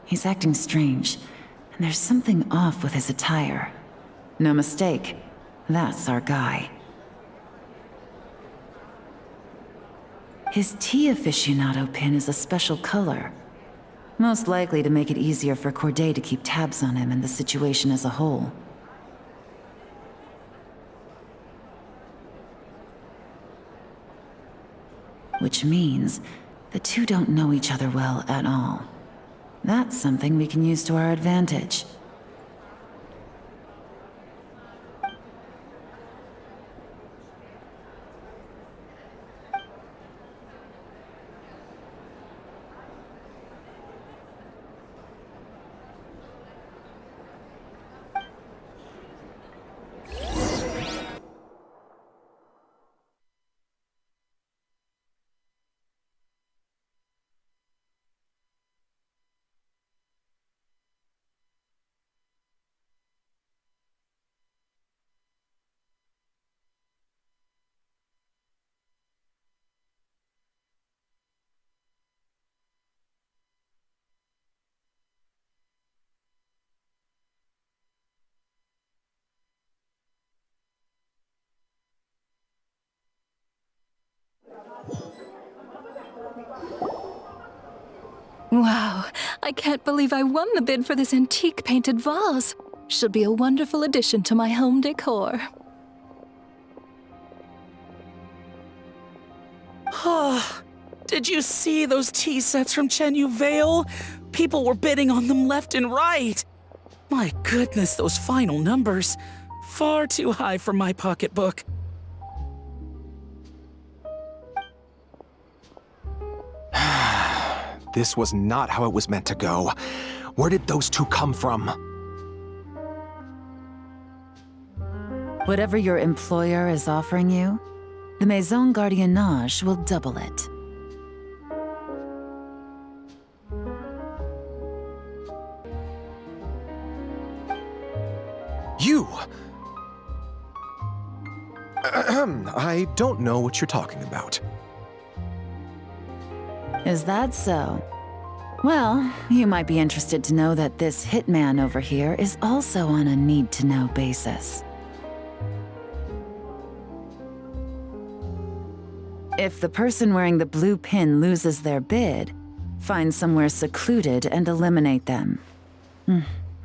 [SPEAKER 2] He's acting strange, and there's something off with his attire. No mistake, that's our guy. His tea aficionado pin is a special color. Most likely to make it easier for Corday to keep tabs on him and the situation as a whole. Which means the two don't know each other well at all. That's something we can use to our advantage.
[SPEAKER 3] Wow, I can't believe I won the bid for this antique painted vase. Should be a wonderful addition to my home decor.
[SPEAKER 5] Did you see those tea sets from Chenyu Vale? People were bidding on them left and right. My goodness, those final numbers. Far too high for my pocketbook.
[SPEAKER 9] This was not how it was meant to go. Where did those two come from?
[SPEAKER 2] Whatever your employer is offering you, the Maison Gardiennage will double it.
[SPEAKER 9] You! I don't know what you're talking about.
[SPEAKER 2] Is that so? Well, you might be interested to know that this hitman over here is also on a need-to-know basis. If the person wearing the blue pin loses their bid, find somewhere secluded and eliminate them.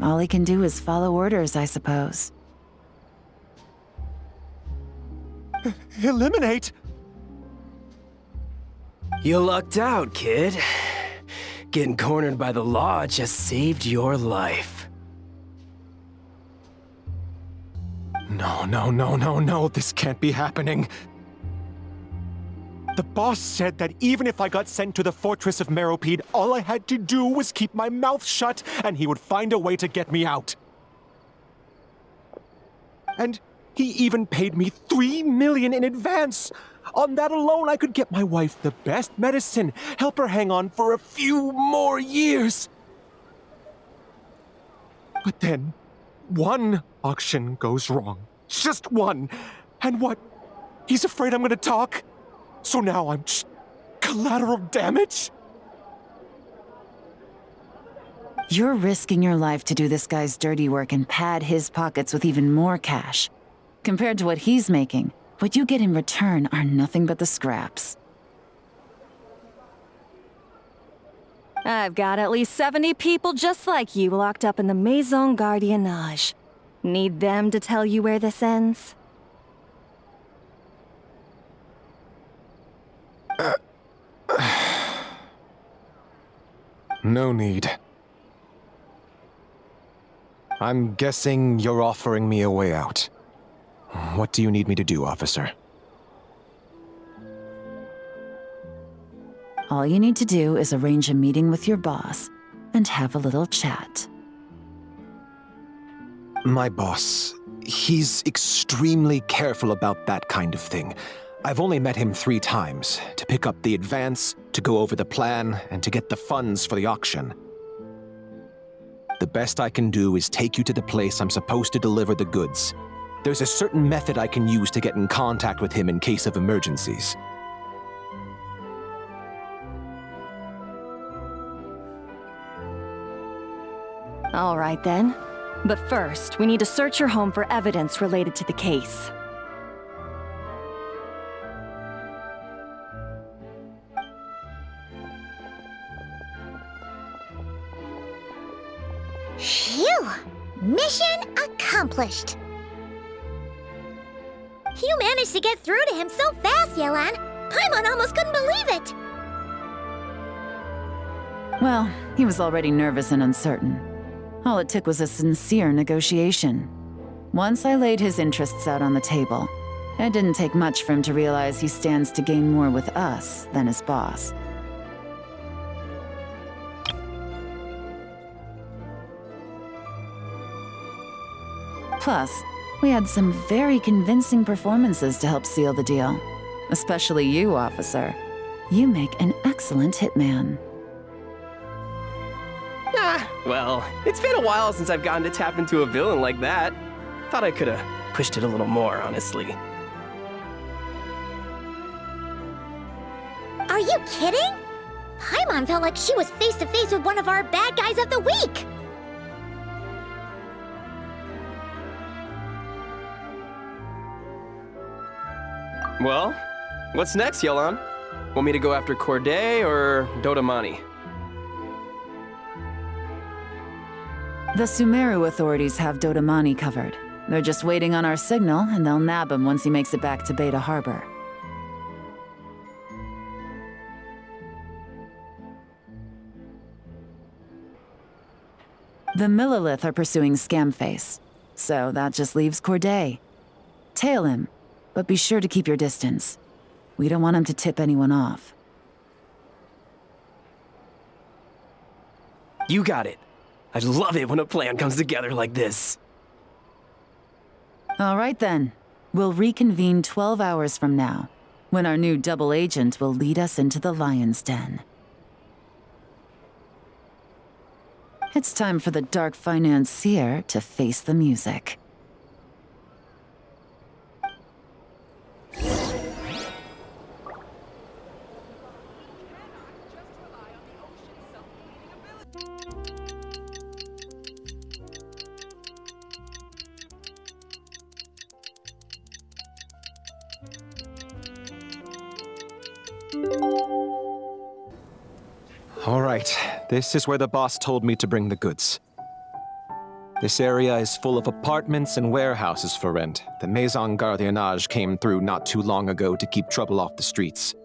[SPEAKER 2] All he can do is follow orders, I suppose.
[SPEAKER 9] Eliminate?
[SPEAKER 10] You lucked out, kid. Getting cornered by the law just saved your life.
[SPEAKER 9] No, this can't be happening. The boss said that even if I got sent to the Fortress of Meropide, all I had to do was keep my mouth shut, and he would find a way to get me out. And he even paid me $3 million in advance. On that alone, I could get my wife the best medicine, help her hang on for a few more years. But then, one auction goes wrong. Just one. And what? He's afraid I'm gonna talk? So now I'm just collateral damage?
[SPEAKER 2] You're risking your life to do this guy's dirty work and pad his pockets with even more cash. Compared to what he's making, what you get in return are nothing but the scraps.
[SPEAKER 3] I've got at least 70 people just like you locked up in the Maison Gardiennage. Need them to tell you where this ends?
[SPEAKER 9] No need. I'm guessing you're offering me a way out. What do you need me to do, officer?
[SPEAKER 2] All you need to do is arrange a meeting with your boss and have a little chat.
[SPEAKER 9] My boss, he's extremely careful about that kind of thing. I've only met him 3 times, to pick up the advance, to go over the plan, and to get the funds for the auction. The best I can do is take you to the place I'm supposed to deliver the goods. There's a certain method I can use to get in contact with him in case of emergencies.
[SPEAKER 3] All right then. But first, we need to search your home for evidence related to the case.
[SPEAKER 1] Phew! Mission accomplished! You managed to get through to him so fast, Yelan! Paimon almost couldn't believe it!
[SPEAKER 2] Well, he was already nervous and uncertain. All it took was a sincere negotiation. Once I laid his interests out on the table, it didn't take much for him to realize he stands to gain more with us than his boss. Plus, we had some very convincing performances to help seal the deal. Especially you, officer. You make an excellent hitman.
[SPEAKER 10] Well, it's been a while since I've gotten to tap into a villain like that. Thought I could've pushed it a little more, honestly.
[SPEAKER 1] Are you kidding? Paimon felt like she was face to face with one of our bad guys of the week!
[SPEAKER 10] Well, what's next, Yelan? Want me to go after Corday or Dodamani?
[SPEAKER 2] The Sumeru authorities have Dodamani covered. They're just waiting on our signal, and they'll nab him once he makes it back to Beta Harbor. The Millilith are pursuing Scamface, so that just leaves Corday. Tail him, but be sure to keep your distance. We don't want him to tip anyone off.
[SPEAKER 10] You got it. I love it when a plan comes together like this.
[SPEAKER 2] All right then. We'll reconvene 12 hours from now, when our new double agent will lead us into the Lion's Den. It's time for the Dark Financier to face the music.
[SPEAKER 9] All right, this is where the boss told me to bring the goods. This area is full of apartments and warehouses for rent. The Maison Gardiennage came through not too long ago to keep trouble off the streets.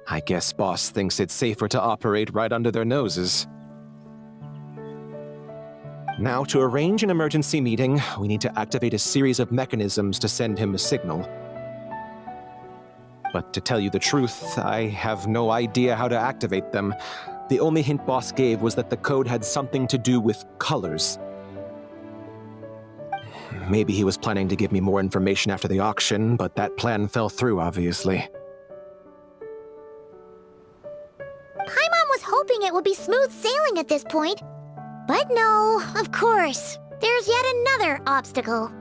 [SPEAKER 9] I guess boss thinks it's safer to operate right under their noses. Now, to arrange an emergency meeting, we need to activate a series of mechanisms to send him a signal. But to tell you the truth, I have no idea how to activate them. The only hint boss gave was that the code had something to do with colors. Maybe he was planning to give me more information after the auction, but that plan fell through, obviously.
[SPEAKER 1] Paimon was hoping it would be smooth sailing at this point. But no, of course. There's yet another obstacle.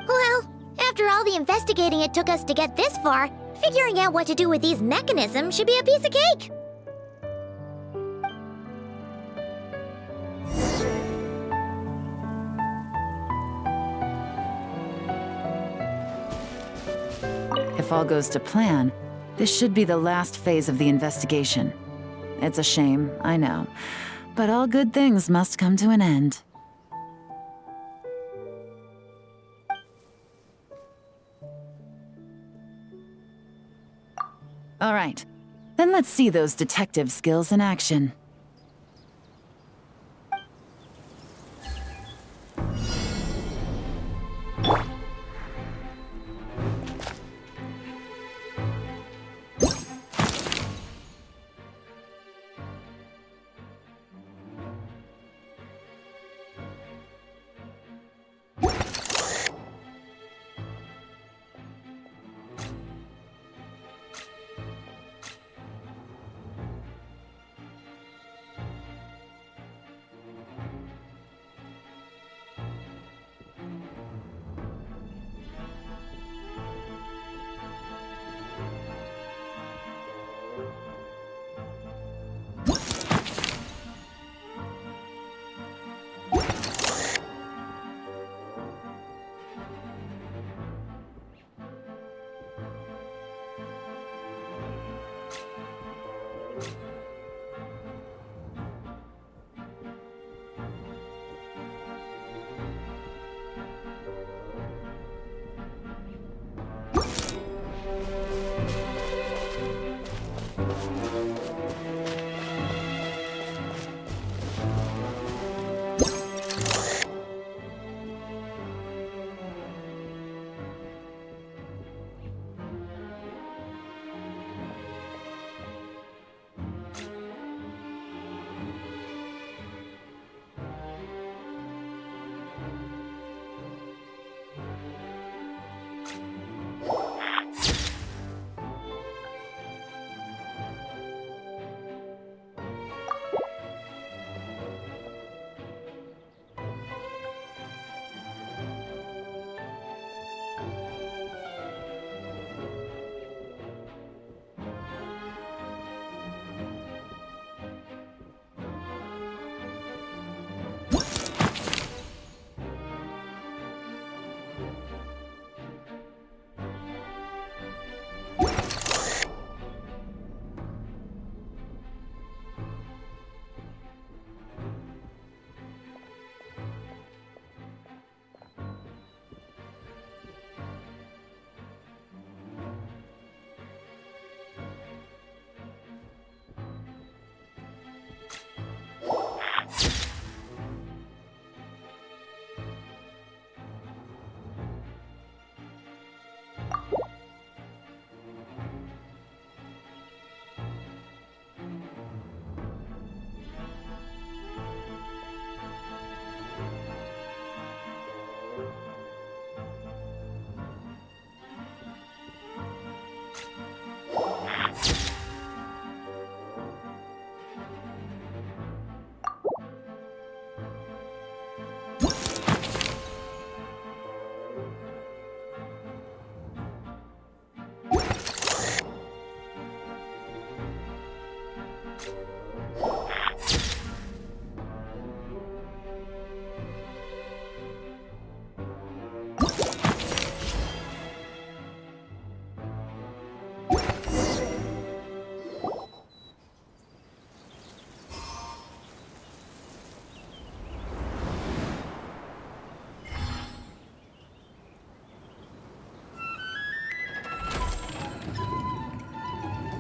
[SPEAKER 1] Well, after all the investigating it took us to get this far, figuring out what to do with these mechanisms should be a piece of cake.
[SPEAKER 2] If all goes to plan, this should be the last phase of the investigation. It's a shame, I know, but all good things must come to an end. All right, then let's see those detective skills in action.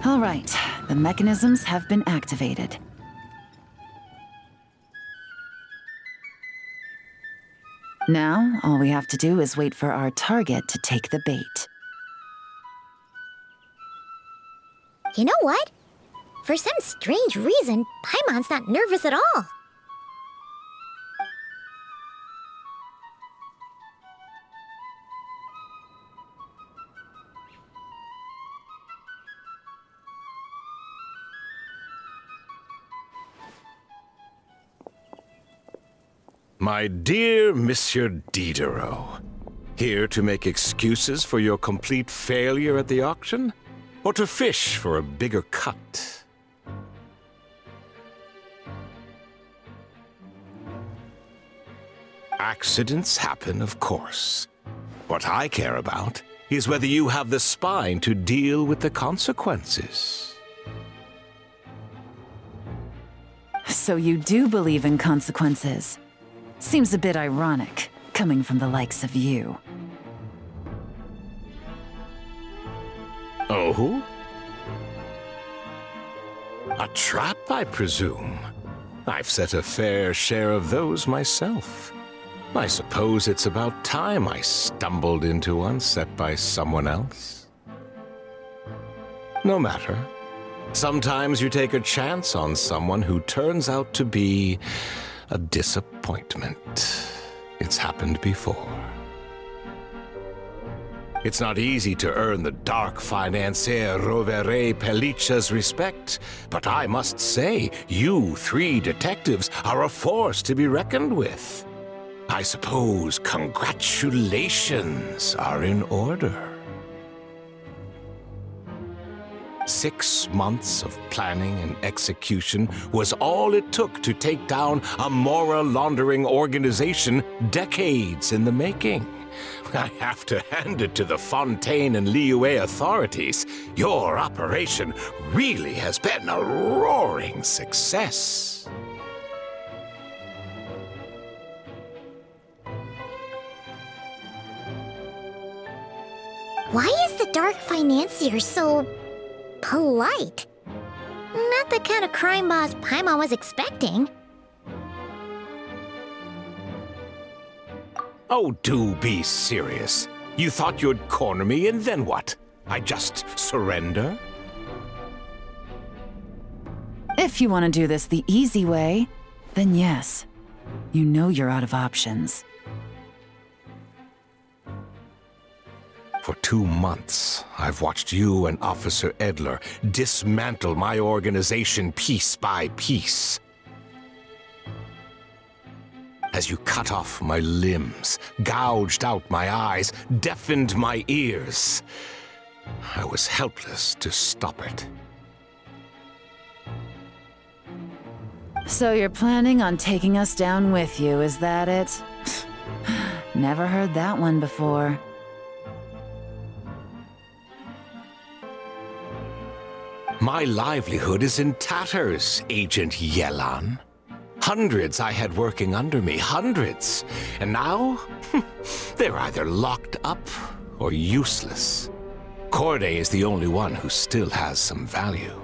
[SPEAKER 2] All right, the mechanisms have been activated. Now, all we have to do is wait for our target to take the bait.
[SPEAKER 1] You know what? For some strange reason, Paimon's not nervous at all.
[SPEAKER 7] My dear Monsieur Diderot, here to make excuses for your complete failure at the auction? Or to fish for a bigger cut? Accidents happen, of course. What I care about is whether you have the spine to deal with the consequences.
[SPEAKER 2] So you do believe in consequences? Seems a bit ironic, coming from the likes of you.
[SPEAKER 7] Oh? A trap, I presume. I've set a fair share of those myself. I suppose it's about time I stumbled into one set by someone else. No matter. Sometimes you take a chance on someone who turns out to be a disappointment. It's happened before. It's not easy to earn the dark financier Rovere Pelliccia's respect, but I must say, you three detectives are a force to be reckoned with. I suppose congratulations are in order. 6 months of planning and execution was all it took to take down a Mora laundering organization decades in the making. I have to hand it to the Fontaine and Liyue authorities. Your operation really has been a roaring success.
[SPEAKER 1] Why is the Dark Financier so polite? Not the kind of crime boss Paimon was expecting.
[SPEAKER 7] Oh, do be serious. You thought you'd corner me, and then what? I just surrender?
[SPEAKER 2] If you want to do this the easy way, then yes. You know you're out of options.
[SPEAKER 7] For 2 months, I've watched you and Officer Edler dismantle my organization piece by piece. As you cut off my limbs, gouged out my eyes, deafened my ears, I was helpless to stop it.
[SPEAKER 2] So you're planning on taking us down with you, is that it? Never heard that one before.
[SPEAKER 7] My livelihood is in tatters, Agent Yelan. Hundreds I had working under me, hundreds. And now, they're either locked up or useless. Corday is the only one who still has some value.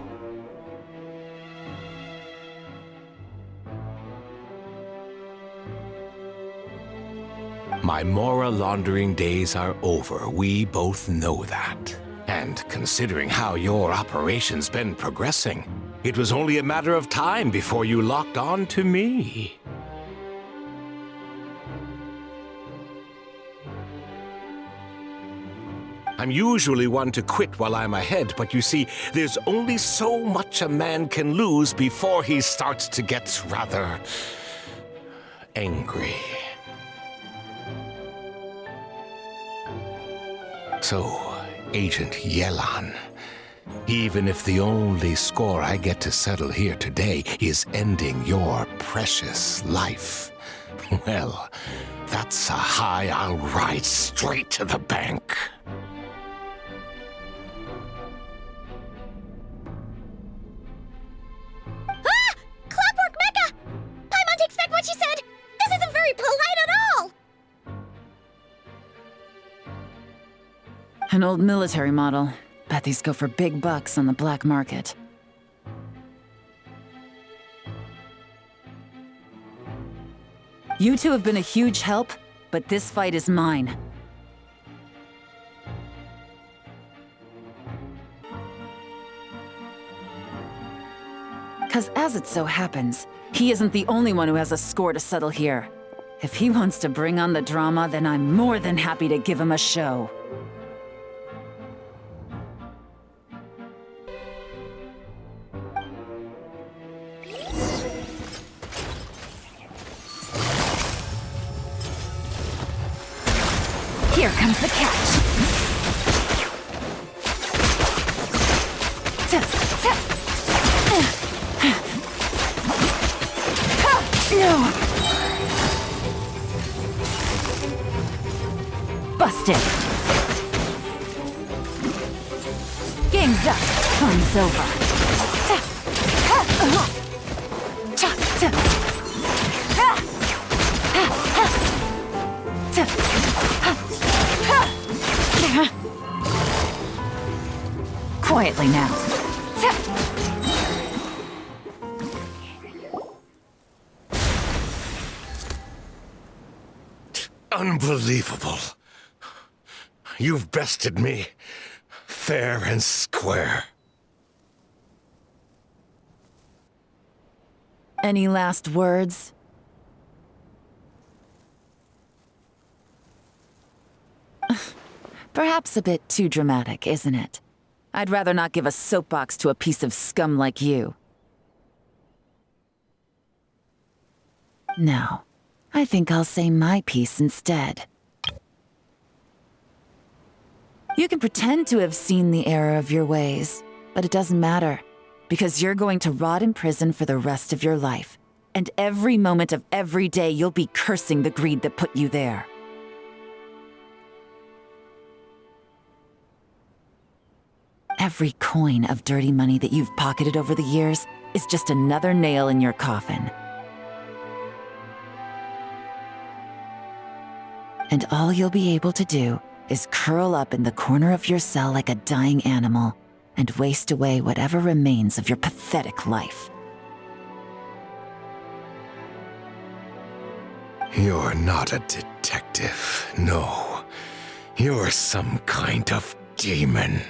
[SPEAKER 7] My Mora laundering days are over. We both know that. And considering how your operation's been progressing, it was only a matter of time before you locked on to me. I'm usually one to quit while I'm ahead, but you see, there's only so much a man can lose before he starts to get rather angry. So, Agent Yelan, even if the only score I get to settle here today is ending your precious life, well, that's a high I'll ride straight to the bank.
[SPEAKER 1] Ah! Clockwork Mecha! Paimon takes back what she said! This isn't very polite at all!
[SPEAKER 2] An old military model. Bet these go for big bucks on the black market. You two have been a huge help, but this fight is mine. Because as it so happens, he isn't the only one who has a score to settle here. If he wants to bring on the drama, then I'm more than happy to give him a show. Here comes the catch. No. Busted. Game's up. Fun's over. Quietly now.
[SPEAKER 7] Unbelievable. You've bested me, fair and square.
[SPEAKER 2] Any last words? Perhaps a bit too dramatic, isn't it? I'd rather not give a soapbox to a piece of scum like you. No, I think I'll say my piece instead. You can pretend to have seen the error of your ways, but it doesn't matter, because you're going to rot in prison for the rest of your life, and every moment of every day you'll be cursing the greed that put you there. Every coin of dirty money that you've pocketed over the years is just another nail in your coffin. And all you'll be able to do is curl up in the corner of your cell like a dying animal, and waste away whatever remains of your pathetic life.
[SPEAKER 7] You're not a detective, no. You're some kind of demon.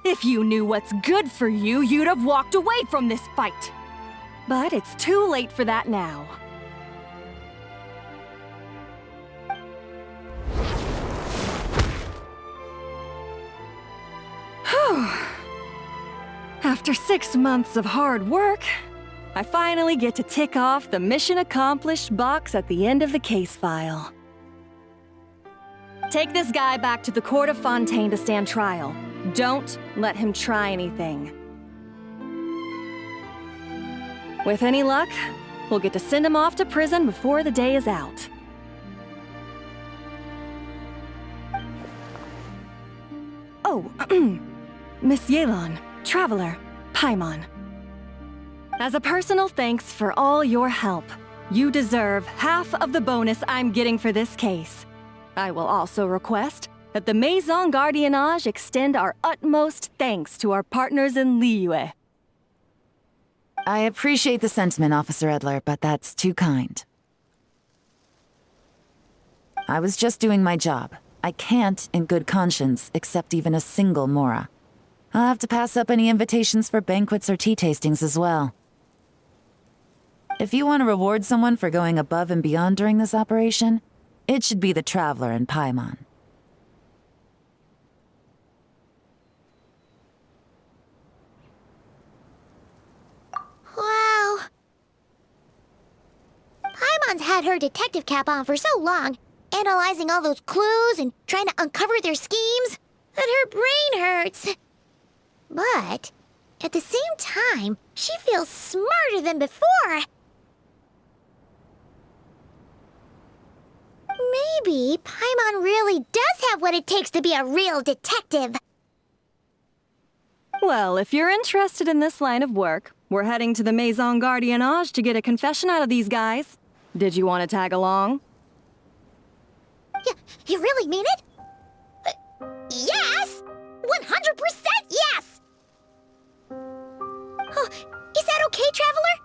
[SPEAKER 3] If you knew what's good for you, you'd have walked away from this fight. But it's too late for that now. Whew. After 6 months of hard work, I finally get to tick off the mission accomplished box at the end of the case file. Take this guy back to the court of Fontaine to stand trial. Don't let him try anything. With any luck, we'll get to send him off to prison before the day is out. Oh, Miss Yelan, Traveler, Paimon. As a personal thanks for all your help, you deserve half of the bonus I'm getting for this case. I will also request that the Maison Gardiennage extend our utmost thanks to our partners in Liyue.
[SPEAKER 2] I appreciate the sentiment, Officer Edler, but that's too kind. I was just doing my job. I can't, in good conscience, accept even a single Mora. I'll have to pass up any invitations for banquets or tea tastings as well. If you want to reward someone for going above and beyond during this operation, it should be the Traveler and Paimon.
[SPEAKER 1] Wow. Paimon's had her detective cap on for so long, analyzing all those clues and trying to uncover their schemes, that her brain hurts. But at the same time, she feels smarter than before. Maybe Paimon really does have what it takes to be a real detective.
[SPEAKER 3] Well, if you're interested in this line of work, we're heading to the Maison Gardiennage to get a confession out of these guys. Did you want to tag along?
[SPEAKER 1] You really mean it? Yes! 100% yes! Oh, is that okay, Traveler?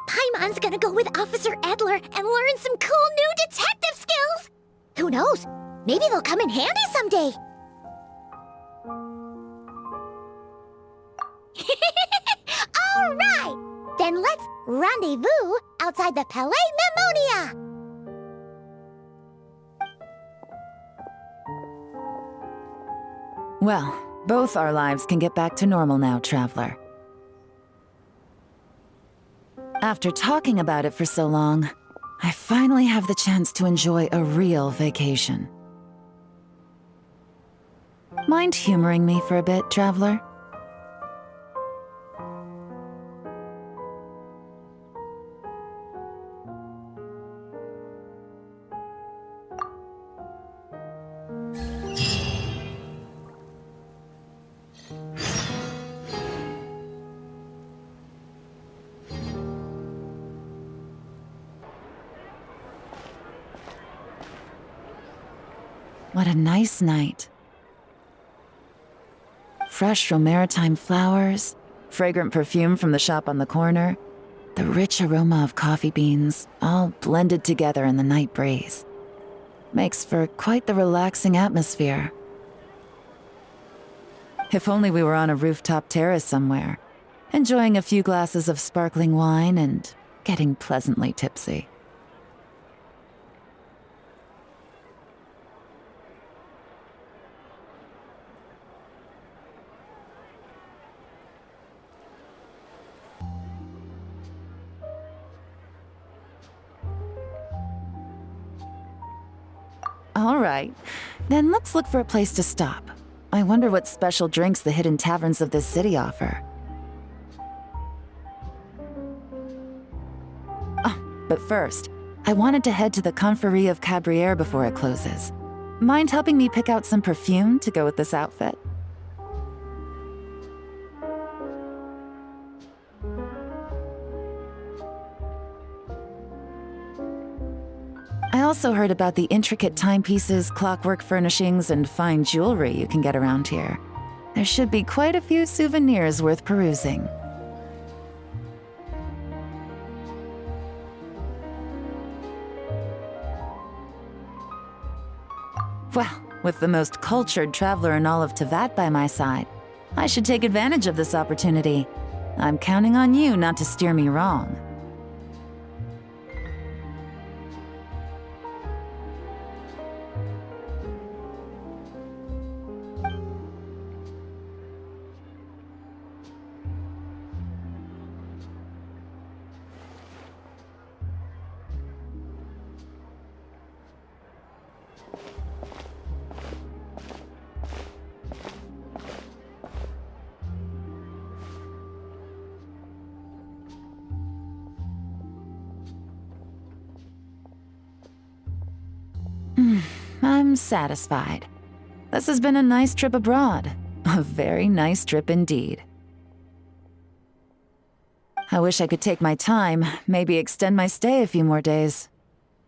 [SPEAKER 1] Paimon's gonna go with Officer Edler and learn some cool new detective skills! Who knows? Maybe they'll come in handy someday. All right! Then let's rendezvous outside the Palais Memonia!
[SPEAKER 2] Well, both our lives can get back to normal now, Traveler. After talking about it for so long, I finally have the chance to enjoy a real vacation. Mind humoring me for a bit, Traveler? What a nice night. Fresh from maritime flowers, fragrant perfume from the shop on the corner, the rich aroma of coffee beans, all blended together in the night breeze. Makes for quite the relaxing atmosphere. If only we were on a rooftop terrace somewhere, enjoying a few glasses of sparkling wine and getting pleasantly tipsy. All right, then let's look for a place to stop. I wonder what special drinks the hidden taverns of this city offer. Oh, but first, I wanted to head to the Confrérie of Cabrières before it closes. Mind helping me pick out some perfume to go with this outfit? I also heard about the intricate timepieces, clockwork furnishings, and fine jewelry you can get around here. There should be quite a few souvenirs worth perusing. Well, with the most cultured traveler in all of Tevat by my side, I should take advantage of this opportunity. I'm counting on you not to steer me wrong. I'm satisfied. This has been a nice trip abroad. A very nice trip indeed. I wish I could take my time, maybe extend my stay a few more days.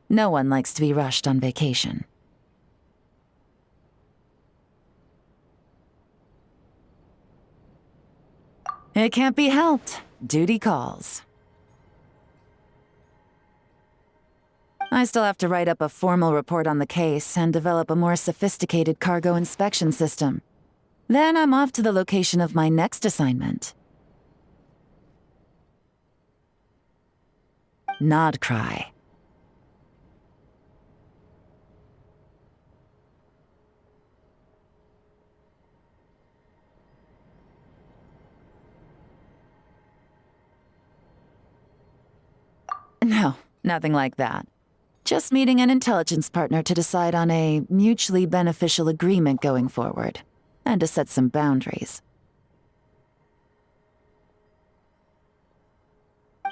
[SPEAKER 2] No one likes to be rushed on vacation. It can't be helped. Duty calls. I still have to write up a formal report on the case and develop a more sophisticated cargo inspection system. Then I'm off to the location of my next assignment. Nod cry. No, nothing like that. Just meeting an intelligence partner to decide on a mutually beneficial agreement going forward, and to set some boundaries.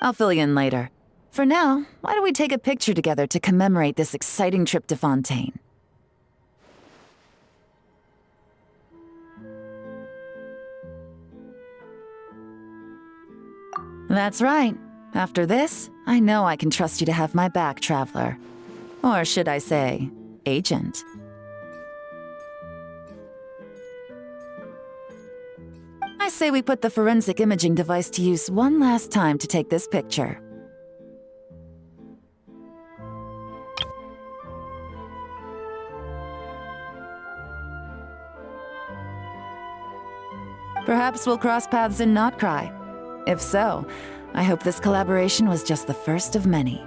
[SPEAKER 2] I'll fill you in later. For now, why don't we take a picture together to commemorate this exciting trip to Fontaine? That's right. After this, I know I can trust you to have my back, Traveler. Or should I say, Agent. I say we put the forensic imaging device to use one last time to take this picture. Perhaps we'll cross paths in Not Cry. If so, I hope this collaboration was just the first of many.